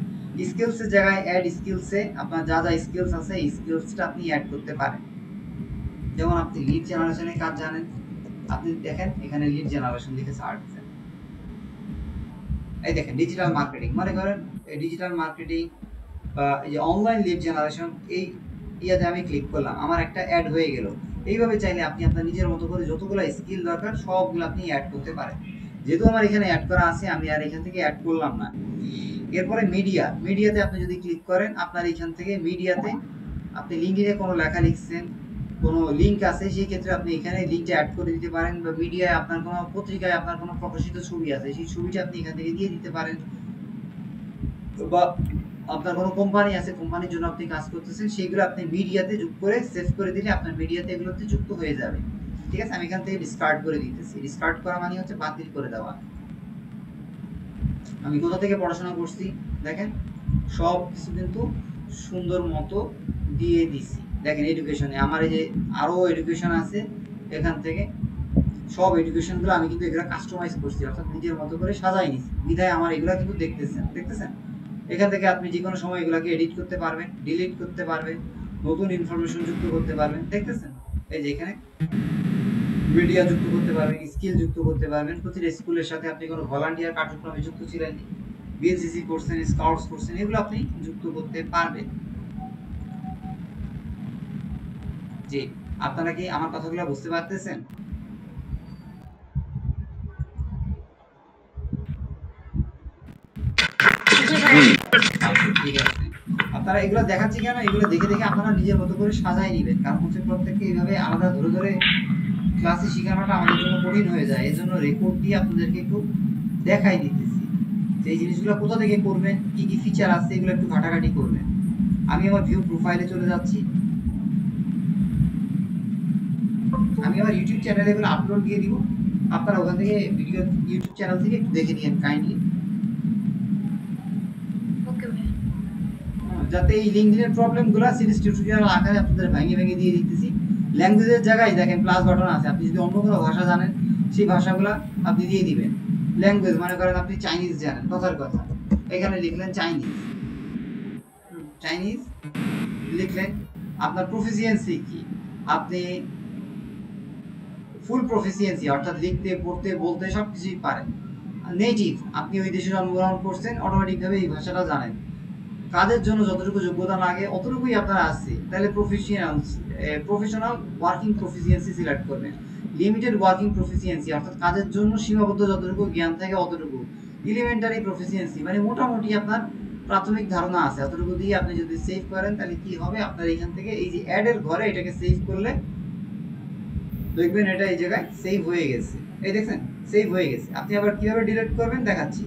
স্কিলসের জায়গায় অ্যাড স্কিলসে আপনার যা যা স্কিলস আছে এই স্কিলসটা আপনি অ্যাড করতে পারেন। যেমন আপনি লিড জেনারেশনের কাজ জানেন, আপনি দেখেন এখানে লিড জেনারেশন লিখে সার্চ দেন, এই দেখেন ডিজিটাল মার্কেটিং, মনে করেন এই ডিজিটাল মার্কেটিং বা এই যে অনলাইন লিড জেনারেশন, এই ইয়াতে আমি ক্লিক করলাম, আমার একটা অ্যাড হয়ে গেল। এইভাবে চাইলে আপনি আপনার নিজের মতো করে যতগুলো স্কিল দরকার সবগুলো আপনি অ্যাড করতে পারেন। যেহেতু আমার এখানে অ্যাড করা আছে আমি আর এখান থেকে অ্যাড করলাম না। এরপরে মিডিয়াতে আপনি যদি ক্লিক করেন, আপনার এখান থেকে মিডিয়াতে আপনি লিঙ্কডিনে কোনো লেখা লিখছেন, কোনো লিঙ্ক আছে, সেই ক্ষেত্রে আপনি এখানে লিঙ্কটা অ্যাড করে দিতে পারেন। বা মিডিয়ায় আপনার কোনো পত্রিকায় আপনার কোনো প্রকাশিত ছবি আছে, সেই ছবিটা আপনি এখান থেকে দিয়ে দিতে পারেন। বা আপনার কোনো কোম্পানি আছে, কোম্পানির জন্য আপনি কাজ করতেছেন, সেইগুলো আপনি মিডিয়াতে যুক্ত করে সেভ করে দিলে আপনার মিডিয়াতে এগুলোতে যুক্ত হয়ে যাবে। ঠিক আছে, আমি এখান থেকে ডিসকার্ড করে দিতেছি। ডিসকার্ড করা মানে হচ্ছে বাতিল করে দেওয়া। আমি কোথা থেকে পড়াশোনা করছি দেখেন, সব কিছু কিন্তু সুন্দর মতো দিয়ে দিছি। দেখেন এডুকেশনে আমার এই যে আরো এডুকেশন আছে, এখান থেকে সব এডুকেশনগুলো আমি কিন্তু এগুলো কাস্টমাইজ করছি, অর্থাৎ নিজের মতো করে সাজাই নিছি, বিধায় আমার এগুলো কিন্তু দেখতেছেন। এখান থেকে আপনি যে কোনো সময় এগুলোকে এডিট করতে পারবেন, ডিলিট করতে পারবেন, নতুন ইনফরমেশন যুক্ত করতে পারবেন। দেখতেছেন এই যে এখানে মিডিয়া যুক্ত করতে পারবেন, স্কিল যুক্ত করতে পারবেন। প্রতিটা স্কুলের সাথে আপনি কোনো ভলান্টিয়ার কার্যক্রমে যুক্ত ছিলেন, বিএনসিসি করছেন, স্কাউটস করছেন, এগুলো আপনি যুক্ত করতে পারবেন। জি, আপনারা কি আমার কথাগুলো বুঝতে পারতেছেন? ঠিক আছে, আপনারা এগুলো দেখাচ্ছি কেন, এগুলো দেখে দেখে আপনারা নিজের মতো করে সাজাই নেবেন। কারণ হচ্ছে প্রত্যেককে এইভাবে আলাদা ধরে ধরে ক্লাসে শেখানোটা আমাদের জন্য কঠিন হয়ে যায়। এই জন্য রেকর্ড দিয়ে আপনাদেরকে একটু দেখাই দিতেছি যে এই জিনিসগুলো কোথা থেকে করবেন, কি কি ফিচার আছে, এগুলো একটু ঘাটাঘাটি করবেন। আমি আমার ভিউ প্রোফাইলে চলে যাচ্ছি, আমি আমার ইউটিউব চ্যানেলে এগুলো আপলোড দিয়ে দিব। আপনারা ওখান থেকে ভিডিও ইউটিউব চ্যানেল থেকে একটু দেখে নিন কাইন্ডলি, ওকে ভাই। যাতে এই লিঙ্কডিনের প্রবলেমগুলো সিরিজ টিউটোরিয়াল আকারে আপনাদের ভেঙে ভেঙে দিয়ে দিতেছি। ল্যাঙ্গুয়েজের জায়গায় দেখেন প্লাস বাটন আছে, আপনি যদি অন্য কোনো ভাষা জানেন সেই ভাষাগুলো আপনি দিয়ে দিবেন। ল্যাঙ্গুয়েজ মনে করেন আপনি চাইনিজ জানেন, কথার কথা, এখানে লিখলেন চাইনিজ লিখলেন। আপনার প্রফিসিয়েন্সি কি, আপনি ফুল প্রফিসিয়েন্সি অর্থাৎ লিখতে পড়তে বলতে সব কিছুই পারেন। নেটিভ, আপনি ওই দেশে জন্মগ্রহণ করছেন, অটোমেটিকভাবে এই ভাষাটা জানেন। কাজের জন্য যতটুকু যোগ্যতা লাগে অতটুকুই আপনার আছে, তাহলে প্রফেশনাল ওয়ার্কিং প্রফিসিয়েন্সি সিলেক্ট করবেন। লিমিটেড ওয়ার্কিং প্রফিসিয়েন্সি অর্থাৎ কাজের জন্য সীমাবদ্ধ যতটুকু জ্ঞান থাকে অতটুকু। এলিমেন্টারি প্রফিসিয়েন্সি মানে মোটামুটি আপনার প্রাথমিক ধারণা আছে, অতটুকু দিয়ে আপনি যদি সেভ করেন তাহলে কি হবে, আপনার এখান থেকে এই যে অ্যাড এর ঘরে এটাকে সেভ করলে দেখবেন এটা এই জায়গায় সেভ হয়ে গেছে। এই দেখছেন সেভ হয়ে গেছে। আপনি আবার কিভাবে ডিলিট করবেন দেখাচ্ছি,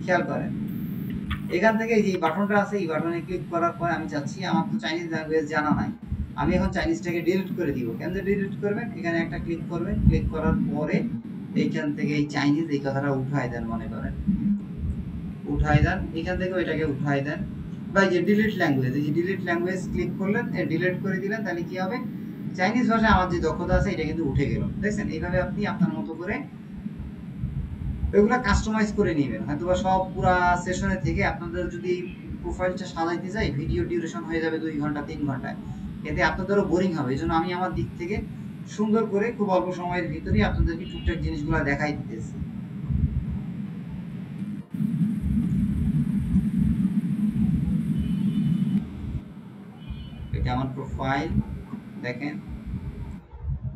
খেয়াল করেন। এখান থেকে এই যে বাটনটা আছে, এই বাটনে ক্লিক করার পরে আমি চাচ্ছি, আমার তো চাইনিজ ল্যাঙ্গুয়েজ জানা নাই, আমি এখন চাইনিজটাকে ডিলিট করে দিব। কেন ডিলিট করবেন, এখানে একটা ক্লিক করবেন, ক্লিক করার পরে এইখান থেকে এই চাইনিজ এই কথাটা উঠাই দেন, মনে করেন উঠাই দেন, এখান থেকে ওইটাকে উঠাই দেন। বা এই যে ডিলিট ল্যাঙ্গুয়েজ, এই যে ডিলিট ল্যাঙ্গুয়েজ ক্লিক করলেন, ডিলিট করে দিলেন, তাহলে কি হবে, চাইনিজ ভাষায় আমার যে দক্ষতা আছে এটা কিন্তু উঠে গেল। দেখছেন এইভাবে আপনি আপনার মতো করে এগুলা কাস্টমাইজ করে নেবেন। হয়তো বা সব পুরা সেশনে থেকে আপনাদের যদি প্রোফাইলটা সাজাইতে যাই ভিডিও ডিউরেশন হয়ে যাবে 2 ঘন্টা 3 ঘন্টায়, এতে আপনাদেরও বোরিং হবে। এই জন্য আমি আমার দিক থেকে সুন্দর করে খুব অল্প সময়ের ভিতরে আপনাদেরকে টুকটাক জিনিসগুলো দেখাই দিতেছি। এটা আমার প্রোফাইল, দেখেন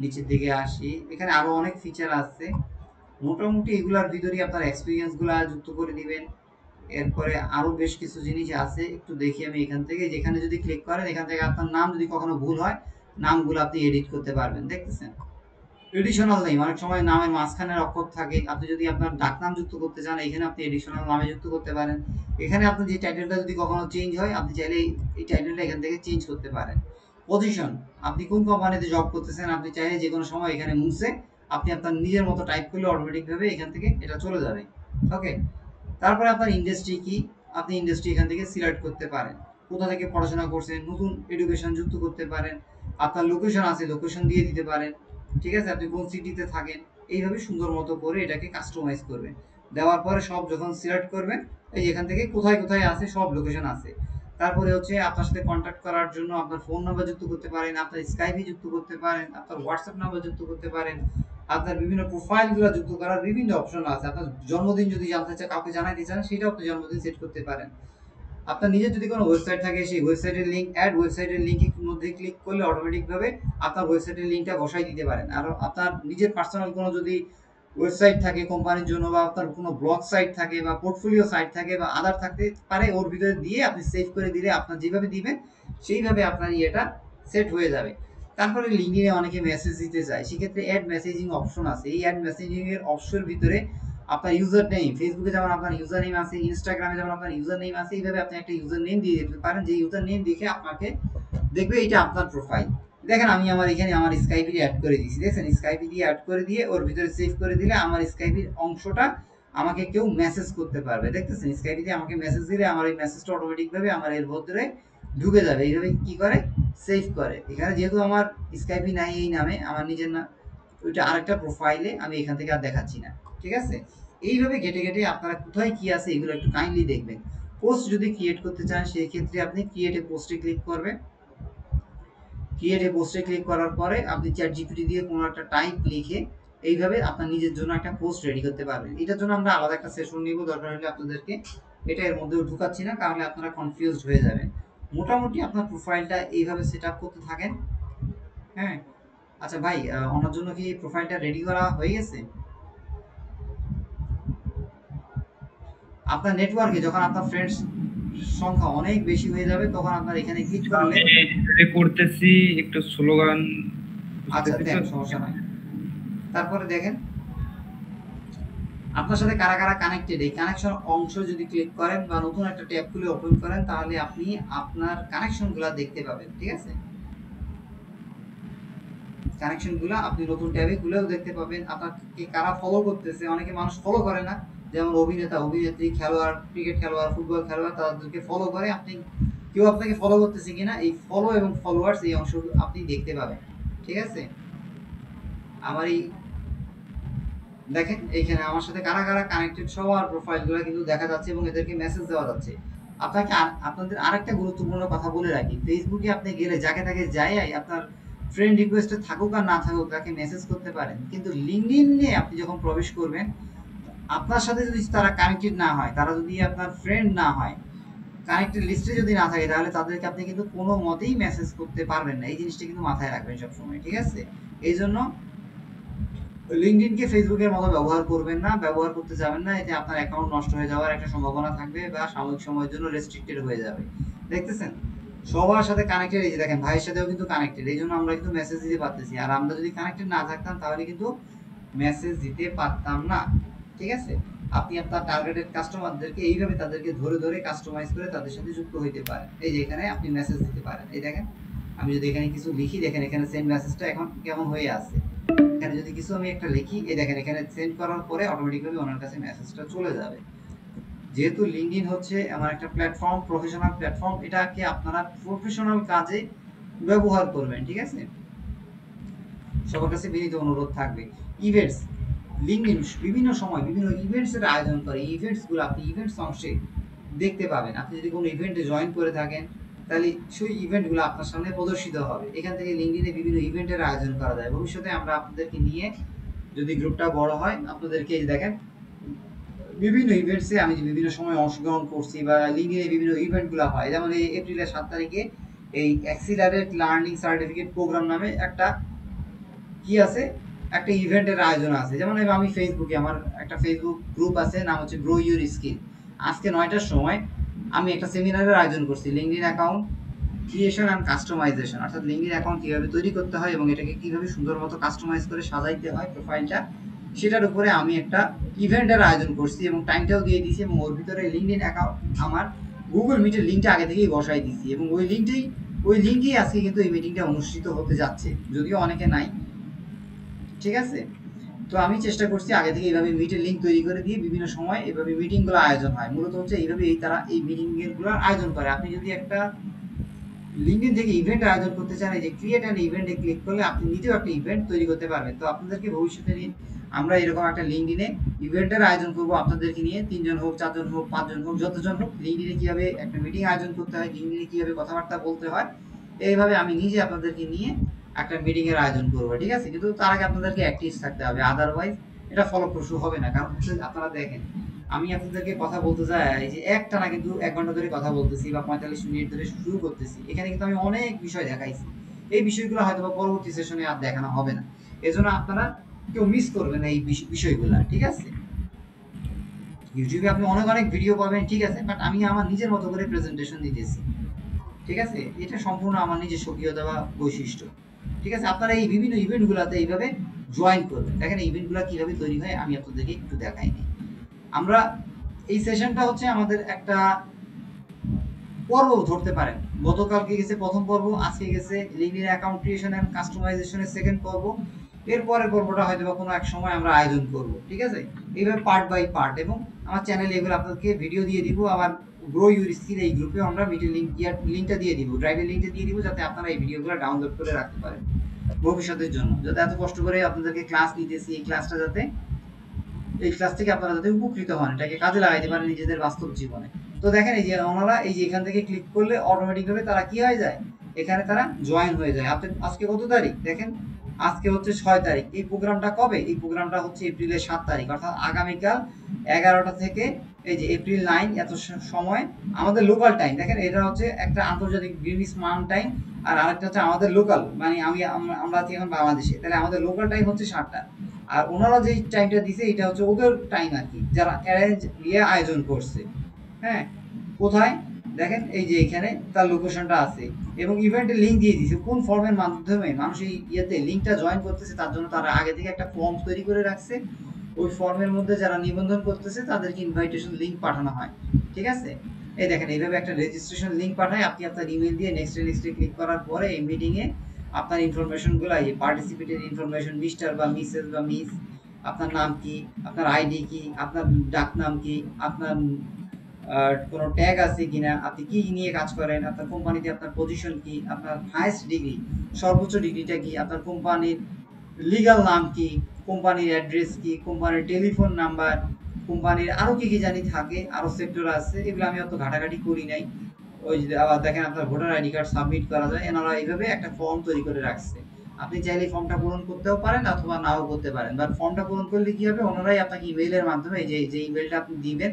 নিচের দিকে আসি, এখানে আরো অনেক ফিচার আছে। মোটামুটি এগুলার ভিতরে আপনার এক্সপিরিয়েন্স গুলা যুক্ত করে দিবেন, এরপরে আরো বেশ কিছু জিনিস আছে, একটু দেখি আমি এখান থেকে। যেখানে যদি ক্লিক করেন এখান থেকে আপনার নাম যদি কখনো ভুল হয় নামগুলো আপনি এডিট করতে পারবেন। দেখতেছেন এডিশনাল নেম, অনেক সময় নামের মাঝখানের অক্ষর থাকে, আপনি যদি আপনার ডাকনাম যুক্ত করতে চান এখানে আপনি এডিশনাল নামে যুক্ত করতে পারেন। এখানে আপনার যে টাইটেলটা যদি কখনো চেঞ্জ হয় আপনি চাইলে এই টাইটেলটা এখান থেকে চেঞ্জ করতে পারেন। পজিশন, আপনি কোন কোম্পানিতে জব করতেছেন আপনি চাইলে যে কোনো সময় এখানে মুছে আপনি আপনার নিজের মতো টাইপ করলে অটোমেটিকভাবে এখান থেকে এটা চলে যাবে। ওকে, তারপরে আপনার ইন্ডাস্ট্রি কি, আপনি ইন্ডাস্ট্রি এখান থেকে সিলেক্ট করতে পারেন, কোথা থেকে পড়াশোনা করছেন, নতুন এডুকেশন যুক্ত করতে পারেন, আপনার লোকেশন আছে লোকেশন দিয়ে দিতে পারেন, ঠিক আছে, আপনি কোন সিটিতে থাকেন, এইভাবে সুন্দর মতো করে এটাকে কাস্টমাইজ করবেন। দেওয়ার পরে সব যখন সিলেক্ট করবেন এই এখান থেকে কোথায় কোথায় আছে সব লোকেশন আছে। তারপরে হচ্ছে আপনার সাথে কন্ট্যাক্ট করার জন্য আপনার ফোন নাম্বার যুক্ত করতে পারেন, আপনার স্কাইপে যুক্ত করতে পারেন, আপনার হোয়াটসঅ্যাপ নাম্বার যুক্ত করতে পারেন, আপনার বিভিন্ন প্রোফাইলগুলো যুক্ত করার বিভিন্ন অপশন আছে। আপনার জন্মদিন যদি জানতে চান কাউকে জানাইতে চান সেটাও আপনি জন্মদিন সেট করতে পারেন। আপনার নিজের যদি কোনো ওয়েবসাইট থাকে সেই ওয়েবসাইটের লিঙ্ক অ্যাড ওয়েবসাইটের লিঙ্কের মধ্যে ক্লিক করলে অটোমেটিকভাবে আপনার ওয়েবসাইটের লিঙ্কটা বসাই দিতে পারেন। আর আপনার নিজের পার্সোনাল কোনো যদি ওয়েবসাইট থাকে কোম্পানির জন্য, বা আপনার কোনো ব্লগ সাইট থাকে বা পোর্টফোলিও সাইট থাকে বা আদার থাকতে পারে, ওর ভিতরে দিয়ে আপনি সেভ করে দিলে আপনার যেভাবে দিবেন সেইভাবে আপনার ইয়েটা সেট হয়ে যাবে। তারপরে লিঙ্কডিনে অনেকে মেসেজ দিতে চায়, সেক্ষেত্রে অ্যাড মেসেজিং অপশন আছে। এই অ্যাড মেসেজিং এর অপশনের ভিতরে আপনার ইউজার নেম, ফেসবুকে যেমন আপনার ইউজার নেম আছে, ইনস্টাগ্রামে যেমন আপনার ইউজার নেম আছে, এইভাবে আপনি একটা ইউজার নেম দিয়ে দিতে পারেন, যে ইউজার নেম দেখে আপনাকে দেখবে এটা আপনার প্রোফাইল। দেখেন আমি আমার এখানে আমার স্কাইপি অ্যাড করে দিয়েছি, দেখছেন স্কাইপি দিয়ে অ্যাড করে দিয়ে ওর ভিতরে সেভ করে দিলে আমার স্কাইপির অংশটা আমাকে কেউ মেসেজ করতে পারবে। দেখতেছেন স্কাইপি দিয়ে আমাকে মেসেজ দিলে আমার এই মেসেজটা অটোমেটিকভাবে আমার এর ভিতরে ঢুকে যাবে। এইভাবে কি করে সেভ করে। এখানে যেহেতু আমার স্কাইপি নাই এই নামে আমার নিজের না, ওইটা আরেকটা প্রোফাইলে আমি এখান থেকে আর দেখাচ্ছি না, ঠিক আছে। এইভাবে ঘেটে ঘেটে আপনারা কোথায় কি আছে এগুলো একটু কাইন্ডলি দেখবেন। পোস্ট যদি ক্রিয়েট করতে চান সেই ক্ষেত্রে আপনি ক্রিয়েট এ পোস্টে ক্লিক করবেন। ক্রিয়েট এ পোস্টে ক্লিক করার পরে আপনি চ্যাট জিপিটি দিয়ে কোনো একটা টাইপ লিখে এইভাবে আপনার নিজের জন্য একটা পোস্ট রেডি করতে পারবেন। এটার জন্য আমরা আলাদা একটা সেশন নিব, দরকার হলে আপনাদেরকে এটা এর মধ্যেও ঢুকাচ্ছি না, তাহলে আপনারা কনফিউজড হয়ে যাবেন। মোটামুটি আপনার প্রোফাইলটা এইভাবে সেট আপ করতে থাকেন। হ্যাঁ, আচ্ছা ভাই, ওনার জন্য কি প্রোফাইলটা রেডি করা হয়ে গেছে? আপনার নেটওয়ার্কে যখন আপনার ফ্রেন্ডস সংখ্যা অনেক বেশি হয়ে যাবে তখন আপনার এখানে ক্লিক করলে আমি করতেছি একটু স্লোগান। আচ্ছা দেন, সমস্যা নাই। তারপরে দেখেন আপনার সাথে কারা কারা কানেক্টেড, এই কানেকশন অংশ যদি ক্লিক করেন বা নতুন একটা ট্যাব খুলে ওপেন করেন তাহলে আপনি আপনার কানেকশনগুলো দেখতে পাবেন, ঠিক আছে। কানেকশনগুলো আপনি নতুন ট্যাবে খুলেও দেখতে পাবেন। আপনাকে কারা ফলো করতেছে, অনেকে মানুষ ফলো করে না, যেমন অভিনেতা অভিনেত্রী খেলোয়াড় ক্রিকেট খেলোয়াড় ফুটবল খেলোয়াড় তাদেরকে ফলো করে, আপনি কেউ আপনাকে ফলো করতেছে কিনা এই ফলো এবং ফলোয়ার্স এই অংশগুলো আপনি দেখতে পাবেন, ঠিক আছে। আমার এই দেখেন এইখানে আমার সাথে কারা কারা কানেক্টেড সবার প্রোফাইলগুলো কিন্তু দেখা যাচ্ছে এবং এদেরকে মেসেজ দেওয়া যাচ্ছে। আপনাকে আপনাদের আরেকটা গুরুত্বপূর্ণ কথা বলে রাখি, ফেসবুকে আপনি গেলে যাকে তাকে যাই আপনার ফ্রেন্ড রিকোয়েস্টে থাকুক আর না থাকুক তাকে মেসেজ করতে পারেন, কিন্তু লিঙ্কডইনে আপনি যখন প্রবেশ করবেন আপনার সাথে যদি তারা কানেক্টেড না হয়, তারা যদি আপনার ফ্রেন্ড না হয়, কানেক্টেড লিস্টে যদি না থাকে তাহলে তাদেরকে আপনি কিন্তু কোনো মতেই মেসেজ করতে পারবেন না। এই জিনিসটা কিন্তু মাথায় রাখবেন সবসময়, ঠিক আছে। এই জন্য লিঙ্কডইনকে ফেসবুকের মতো ব্যবহার করবেন না, ব্যবহার করতে যাবেন না, এতে আপনার অ্যাকাউন্ট নষ্ট হয়ে যাওয়ার একটা সম্ভাবনা থাকবে বা সাময়িক সময়ের জন্য রেস্ট্রিক্টেড হয়ে যাবে। দেখতেছেন সবার সাথে কানেক্টেড, এই যে দেখেন ভাইয়ের সাথেও কিন্তু কানেক্টেড, এই জন্য আমরা কিন্তু মেসেজ দিতে পারতেছি। আর আমরা যদি কানেক্টেড না থাকতাম তাহলে কিন্তু মেসেজ দিতে পারতাম না, ঠিক আছে। আপনি আপনার টার্গেটেড কাস্টমারদেরকে এইভাবে তাদেরকে ধরে ধরে কাস্টমাইজ করে তাদের সাথে যুক্ত হইতে পারেন। এই যে এখানে আপনি মেসেজ দিতে পারেন, এই দেখেন আমি যদি এখানে কিছু লিখি, দেখেন এখানে সেন্ড মেসেজটা এখন কেমন হয়ে আছে। এখানে যদি কিছু আমি একটা লিখি, এই দেখেন এখানে সেন্ড করার পরে অটোমেটিক্যালি ওনার কাছে মেসেজটা চলে যাবে। যেহেতু লিঙ্কডইন হচ্ছে আমার একটা প্ল্যাটফর্ম, প্রফেশনাল প্ল্যাটফর্ম, এটাকে আপনারা প্রফেশনাল কাজে ব্যবহার করবেন, ঠিক আছে। সবার কাছে বিনীত অনুরোধ থাকবে। ইভেন্টস, লিঙ্কডইন বিভিন্ন সময় বিভিন্ন ইভেন্টসের আয়োজন করে, ইভেন্টসগুলো আপনি ইভেন্টস অংশে দেখতে পাবেন। আপনি যদি কোনো ইভেন্টে জয়েন করে থাকেন তাহলে সেই ইভেন্টগুলো আপনার সামনে প্রদর্শিত হবে। এখান থেকে লিঙ্কডইনে বিভিন্ন ইভেন্টের আয়োজন করা যায়। ভবিষ্যতে আমরা আপনাদেরকে নিয়ে যদি গ্রুপটা বড় হয় আপনাদেরকে এই দেখেন বিভিন্ন ইভেন্টসে আমি বিভিন্ন সময় অংশগ্রহণ করছি বা লিঙ্কডইনে বিভিন্ন ইভেন্টগুলো হয়। যেমন এই এপ্রিলের 7 তারিখে এই অ্যাক্সিলারেট লার্নিং সার্টিফিকেট প্রোগ্রাম নামে একটা কি আছে, একটা ইভেন্টের আয়োজন আছে। যেমন আমি ফেসবুকে আমার একটা ফেসবুক গ্রুপ আছে, নাম হচ্ছে গ্রো ইউর স্কিল। আজকে 9টার সময় আমি একটা সেমিনারের আয়োজন করছি, LinkedIn account creation and customization, অর্থাৎ লিঙ্কডইন অ্যাকাউন্ট কীভাবে তৈরি করতে হয় এবং এটাকে কীভাবে সুন্দর মতো কাস্টমাইজ করে সাজাইতে হয় প্রোফাইলটা, সেটার উপরে আমি একটা ইভেন্টের আয়োজন করছি এবং টাইমটাও দিয়ে দিয়েছি এবং ওর ভিতরে লিঙ্কডইন অ্যাকাউন্ট আমার গুগল মিটের লিঙ্কটা আগে থেকেই বসাই দিয়েছি এবং ওই লিঙ্কেই আজকে কিন্তু এই মিটিংটা অনুষ্ঠিত হতে যাচ্ছে, যদিও অনেকে নাই, ঠিক আছে। তো আমি চেষ্টা করছি আগে থেকে এইভাবে মিটের লিঙ্ক তৈরি করে দিয়ে বিভিন্ন সময় এইভাবে মিটিংগুলো আয়োজন হয়, মূলত হচ্ছে এইভাবে তারা এই মিটিংগুলো আয়োজন করে। আপনি যদি একটা লিঙ্কডইন থেকে ইভেন্ট আয়োজন করতে চান, এই যে ক্রিয়েট অ্যান ইভেন্টে ক্লিক করলে আপনি নিজেও একটা ইভেন্ট তৈরি করতে পারবেন। তো আপনাদেরকে ভবিষ্যতে নিয়ে আমরা এরকম একটা লিঙ্কডইনে ইভেন্টের আয়োজন করব আপনাদেরকে নিয়ে, 3 জন হোক, 4 জন হোক, 5 জন হোক, যতজন হোক, লিঙ্কডইনে কীভাবে একটা মিটিং আয়োজন করতে হয়, লিঙ্কডইনে কীভাবে কথাবার্তা বলতে হয়, এইভাবে আমি নিজে আপনাদেরকে নিয়ে একটা মিটিংয়ের আয়োজন করবো, ঠিক আছে। কিন্তু তার আগে আপনাদেরকে অ্যাক্টিভ থাকতে হবে, আদারওয়াইজ এটা ফলপ্রসূ হবে না। কারণ হচ্ছে আপনারা দেখেন, আমি আপনাদেরকে কথা বলতে যাই যে একটানা কিন্তু 1 ঘন্টা ধরে কথা বলতেছি বা 45 মিনিট ধরে শুরু করতেছি, এখানে কিন্তু আমি অনেক বিষয় দেখাইছি। এই বিষয়গুলো হয়তো বা পরবর্তী সেশনে আর দেখানো হবে না, এজন্য আপনারা কেউ মিস করবেন এই বিষয়গুলো, ঠিক আছে। ইউটিউবে আপনি অনেক ভিডিও পাবেন, ঠিক আছে, বাট আমি আমার নিজের মতো করে প্রেজেন্টেশন দিতেছি, ঠিক আছে। এটা সম্পূর্ণ আমার নিজের স্বকীয়তা বা বৈশিষ্ট্য, ঠিক আছে। আপনারা এই বিভিন্ন ইভেন্টগুলোতে এইভাবে জয়েন করবেন। দেখেন এই ইভেন্টগুলো কীভাবে তৈরি হয় আমি আপনাদেরকে একটু দেখাইনি। আমরা এই সেশনটা হচ্ছে আমাদের একটা পর্ব ধরতে পারেন। গতকালকে গেছে প্রথম পর্ব, আজকে গেছে লিঙ্কডইন অ্যাকাউন্ট ক্রিয়েশন এন্ড কাস্টমাইজেশনের সেকেন্ড পর্ব। এরপরের পর্বটা হয়তো বা কোনো এক সময় আমরা আয়োজন করব, ঠিক আছে। এইভাবে পার্ট বাই পার্ট, এবং আমার চ্যানেলে এগুলো আপনাদেরকে ভিডিও দিয়ে দিব। আবার গ্রো ইউর স্কিল এই গ্রুপে আমরা মিটিং লিঙ্কটা দিয়ে দিব, ড্রাইভের লিঙ্কটা দিয়ে দিব, যাতে আপনারা এই ভিডিওগুলো ডাউনলোড করে রাখতে পারেন ভবিষ্যতের জন্য। যাতে এত কষ্ট করে আপনাদেরকে ক্লাস নিতেছি, এই ক্লাসটা যাতে এই ক্লাস থেকে আপনারা যাতে উপকৃত হন, এটাকে কাজে লাগাইতে পারেন নিজেদের বাস্তব জীবনে। তো দেখেন এই যে ওনারা এই যে এখান থেকে ক্লিক করলে অটোমেটিকভাবে তারা কি হয়ে যায়, এখানে তারা জয়েন হয়ে যায়। আপনি আজকে কত তারিখ দেখেন, আজকে হচ্ছে 6 তারিখ। এই প্রোগ্রামটা কবে, এই প্রোগ্রামটা হচ্ছে এপ্রিলের 7 তারিখ, অর্থাৎ আগামীকাল 11টা থেকে এই যে এপ্রিল 9 এত সময় আমাদের লোকাল টাইম। দেখেন এটা হচ্ছে একটা আন্তর্জাতিক গ্রিনিচ মান টাইম, আর আরেকটা হচ্ছে আমাদের লোকাল, মানে আমরা আছি এখন বাংলাদেশে, তাহলে আমাদের লোকাল টাইম হচ্ছে 7টা। আর ওনারা যে টাইমটা দিছে এটা হচ্ছে ওদের টাইম আর কি, যারা অ্যারেঞ্জ আয়োজন করছে। হ্যাঁ, কোথায় দেখেন এই যে এখানে তার লোকেশনটা আছে এবং ইভেন্টের লিঙ্ক দিয়ে দিয়েছে। কোন ফর্মের মাধ্যমে মানুষ এই ইয়েতে লিঙ্কটা জয়েন করতেছে তার জন্য তারা আগে থেকে একটা ফর্ম তৈরি করে রাখছে। ওই ফর্মের মধ্যে যারা নিবন্ধন করতেছে তাদেরকে ইনভাইটেশন লিঙ্ক পাঠানো হয়, ঠিক আছে। এই দেখেন এইভাবে একটা রেজিস্ট্রেশন লিঙ্ক পাঠায়, আপনি আপনার ইমেল দিয়ে নেক্সটে ক্লিক করার পরে এই মিটিংয়ে আপনার ইনফরমেশনগুলো, এই পার্টিসিপেটের ইনফরমেশন, মিস্টার বা মিসেস বা মিস, আপনার নাম কি, আপনার আইডি কি, আপনার ডাক নাম কি, আপনার কোনো ট্যাগ আছে কিনা, আপনি কি নিয়ে কাজ করেন, আপনার কোম্পানিতে আপনার পজিশন কি, আপনার হাইয়েস্ট ডিগ্রি সর্বোচ্চ ডিগ্রিটা কি, আপনার কোম্পানির লিগ্যাল নাম কি, কোম্পানির অ্যাড্রেস কি, কোম্পানির টেলিফোন নাম্বার, কোম্পানির আরও কি কি জানি থাকে, আরও সেক্টর আছে, এগুলো আমি অত ঘাটাঘাটি করি নাই। ওই আবার দেখেন আপনার ভোটার আইডি কার্ড সাবমিট করা যায়। এনারা এইভাবে একটা ফর্ম তৈরি করে রাখছে, আপনি চাইলে ফর্মটা পূরণ করতেও পারেন অথবা নাও করতে পারেন। বাট ফর্মটা পূরণ করলে কি হবে, ওনারাই আপনাকে ইমেইলের মাধ্যমে যে ইমেইলটা আপনি দিবেন,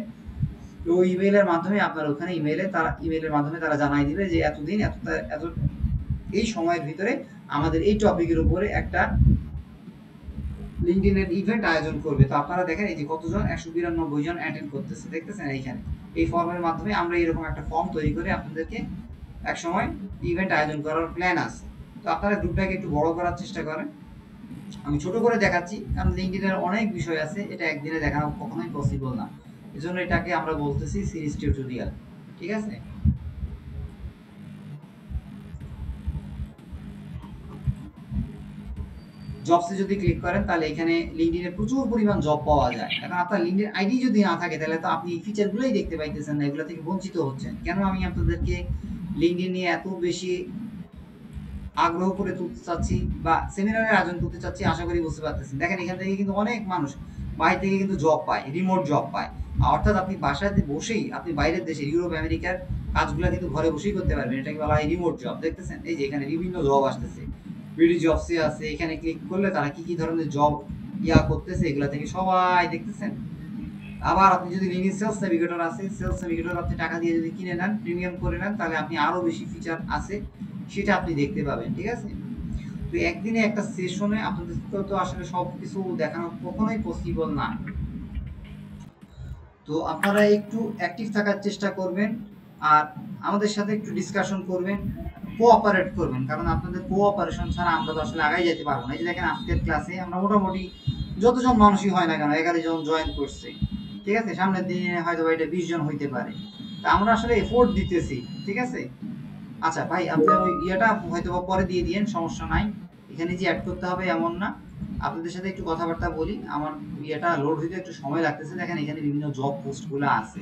ওই ইমেইলের মাধ্যমে আপনার ওখানে ইমেইলের মাধ্যমে তারা জানাই দিবে যে এতদিন এত এই সময়ের ভিতরে আমাদের এই টপিকের উপরে একটা লিঙ্কডইনের ইভেন্ট আয়োজন করবে। তো আপনারা দেখেন এই যে কতজন, 192 জন অ্যাটেন্ড করতেছে, দেখতেছেন এইখানে। এই ফর্মের মাধ্যমে আমরা এরকম একটা ফর্ম তৈরি করে আপনাদেরকে এক সময় ইভেন্ট আয়োজন করার প্ল্যান আছে। তো আপনারা গ্রুপটাকে একটু বড় করার চেষ্টা করেন। আমি ছোট করে দেখাচ্ছি কারণ লিঙ্কডইনের অনেক বিষয় আছে, এটা একদিনে দেখানো কখনোই পসিবল না, এজন্য এটাকে আমরা বলতেছি সিরিজ টিউটোরিয়াল, ঠিক আছে। জবসে যদি ক্লিক করেন তাহলে এখানে লিঙ্কডইনে প্রচুর পরিমাণ জব পাওয়া যায়। এখন আপনার লিঙ্কডইন আইডি যদি না থাকে তাহলে তো আপনি এই ফিচারগুলোই দেখতে পাইতেছেন না, এগুলো থেকে বঞ্চিত হচ্ছেন। কেন আমি আপনাদেরকে লিঙ্কডইন নিয়ে এত বেশি আগ্রহ করে তুলতে চাচ্ছি বা সেমিনারের আয়োজন করতে চাচ্ছি, আশা করি বুঝতে পারতেছেন। দেখেন এখান থেকে কিন্তু অনেক মানুষ বাইরে থেকে কিন্তু জব পায়, রিমোট জব পায়, অর্থাৎ আপনি বাসাতে বসেই আপনি বাইরের দেশে ইউরোপ আমেরিকার কাজগুলো কিন্তু ঘরে বসেই করতে পারবেন। এটাকে বলা হয় রিমোট জব। দেখতেছেন এই যে এখানে বিভিন্ন জব আসতেছে, বিডি জবসে আছে, এখানে ক্লিক করলে তারা কি কি ধরনের জব করতেছে এগুলা থেকে সবাই দেখতেছেন। আবার আপনি যদি লিঙ্কডইন সেলস নেভিগেটর আছে, সেলস নেভিগেটর আপনি টাকা দিয়ে যদি কিনে নেন, প্রিমিয়াম করে নেন, তাহলে আপনি আরো বেশি ফিচার আছে সেটা আপনি দেখতে পাবেন, ঠিক আছে। তো একদিনে একটা সেশনে আপনাদের তো আসলে সবকিছু দেখানো কখনোই পসিবল না। তো আপনারা একটু অ্যাক্টিভ থাকার চেষ্টা করবেন আর আমাদের সাথে একটু ডিসকাশন করবেন, কোঅপারেট করবেন, কারণ আপনাদের কোঅপারেশন ছাড়া আমরা তো আসলে আগাই যেতে পারবো না। এই যে দেখেন আজকের ক্লাসে আমরা মোটামুটি যতজন মানুষই হয় না কেন 11 জন জয়েন করছে, ঠিক আছে, সামনের দিনে হয়তো এটা 20 জন হইতে পারে। তা আমরা আসলে এফোর্ট দিতেছি, ঠিক আছে। আচ্ছা ভাই, আপনি ওই ইয়েটা হয়তো পরে দিয়ে দিয়েন, সমস্যা নাই, এখানে যে অ্যাড করতে হবে এমন না। আপনাদের সাথে একটু কথাবার্তা বলি, আমার ইয়েটা লোড হইতে একটু সময় লাগতেছে। দেখেন এখানে বিভিন্ন জব পোস্টগুলো আছে,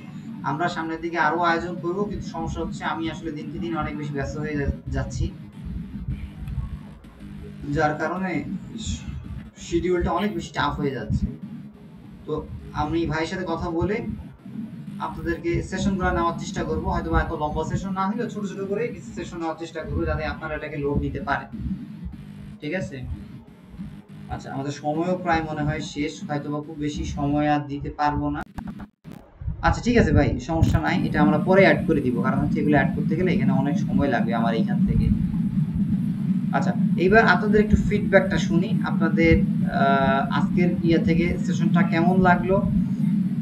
আমরা সামনের দিকে আরো আয়োজন করব, কিন্তু সমস্যা হচ্ছে আমি আসলে দিনকে দিন অনেক বেশি ব্যস্ত হয়ে যাচ্ছি, যার কারণে শিডিউলটা অনেক বেশি টাফ হয়ে যাচ্ছে। তো আমি ভাইয়ের সাথে কথা বলে আপনাদেরকে সেশনগুলো নেওয়ার চেষ্টা করবো, হয়তো এত লম্বা সেশন না হলেও ছোট ছোট করে কিছু সেশন নেওয়ার চেষ্টা করবো, যাতে আপনারা এটাকে লোড নিতে পারেন, ঠিক আছে। আচ্ছা, আমাদের সময়ও প্রায় মনে হয় শেষ, হয়তো বা খুব বেশি সময় আর দিতে পারবো না। আচ্ছা ঠিক আছে ভাই, সমস্যা নাই, এটা আমরা পরে অ্যাড করে দিব, কারণ হচ্ছে এগুলো অ্যাড করতে গেলে এখানে অনেক সময় লাগবে আমার এইখান থেকে। আচ্ছা, এইবার আপনাদের একটু ফিডব্যাকটা শুনি, আপনাদের আজকের ইয়ে থেকে সেশনটা কেমন লাগলো,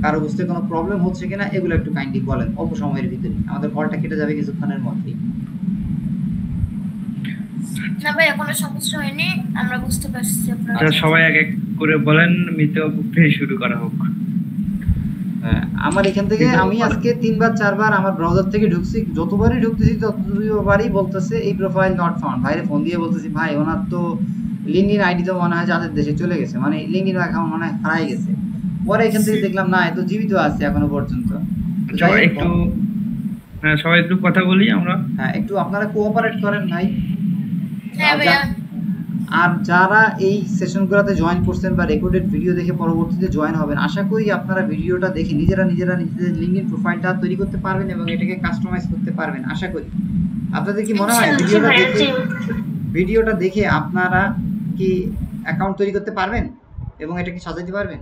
কারো বুঝতে কোনো প্রবলেম হচ্ছে কিনা এগুলো একটু কাইন্ডলি বলেন অল্প সময়ের ভিতরে, আমাদের কলটা কেটে যাবে কিছুক্ষণের মধ্যেই। না ভাই, কোনো সমস্যা হয়নি, আমরা বুঝতে পারছি আপনারা। আচ্ছা, সবাই এক এক করে বলেন, মৃত্যু থেকে শুরু করা হোক। আমার এখান থেকে আমি আজকে 3বার 4বার আমার ব্রাউজার থেকে ঢুকছি, যতবারই ঢুকতেছি ততবারই বলতেছে এই প্রোফাইল নট ফাউন্ড। ভাইরে ফোন দিয়ে বলতেছি, ভাই ওনার তো লিঙ্কডইন আইডি তো মনে হয় যাদের দেশে চলে গেছে, মানে লিঙ্কডইন অ্যাকাউন্ট মনে হয় হারাই গেছে। পরে এখান থেকে দেখলাম না, এত জীবিত আছে এখনো পর্যন্ত। একটু সবাই একটু কথা বলি আমরা। হ্যাঁ, একটু আপনারা কোঅপারেট করেন ভাই। হ্যাঁ ভাইয়া। আর যারা এই সেশনগুলোতে জয়েন করছেন বা রেকর্ডেড ভিডিও দেখে পরবর্তীতে জয়েন হবেন, আশা করি আপনারা ভিডিওটা দেখে নিজেরা নিজেদের লিঙ্কডইন প্রোফাইলটা তৈরি করতে পারবেন এবং এটাকে কাস্টমাইজ করতে পারবেন, আশা করি। আপনাদের কি মনে হয় ভিডিওটা দেখে আপনারা কি অ্যাকাউন্ট তৈরি করতে পারবেন এবং এটাকে সাজাতে পারবেন?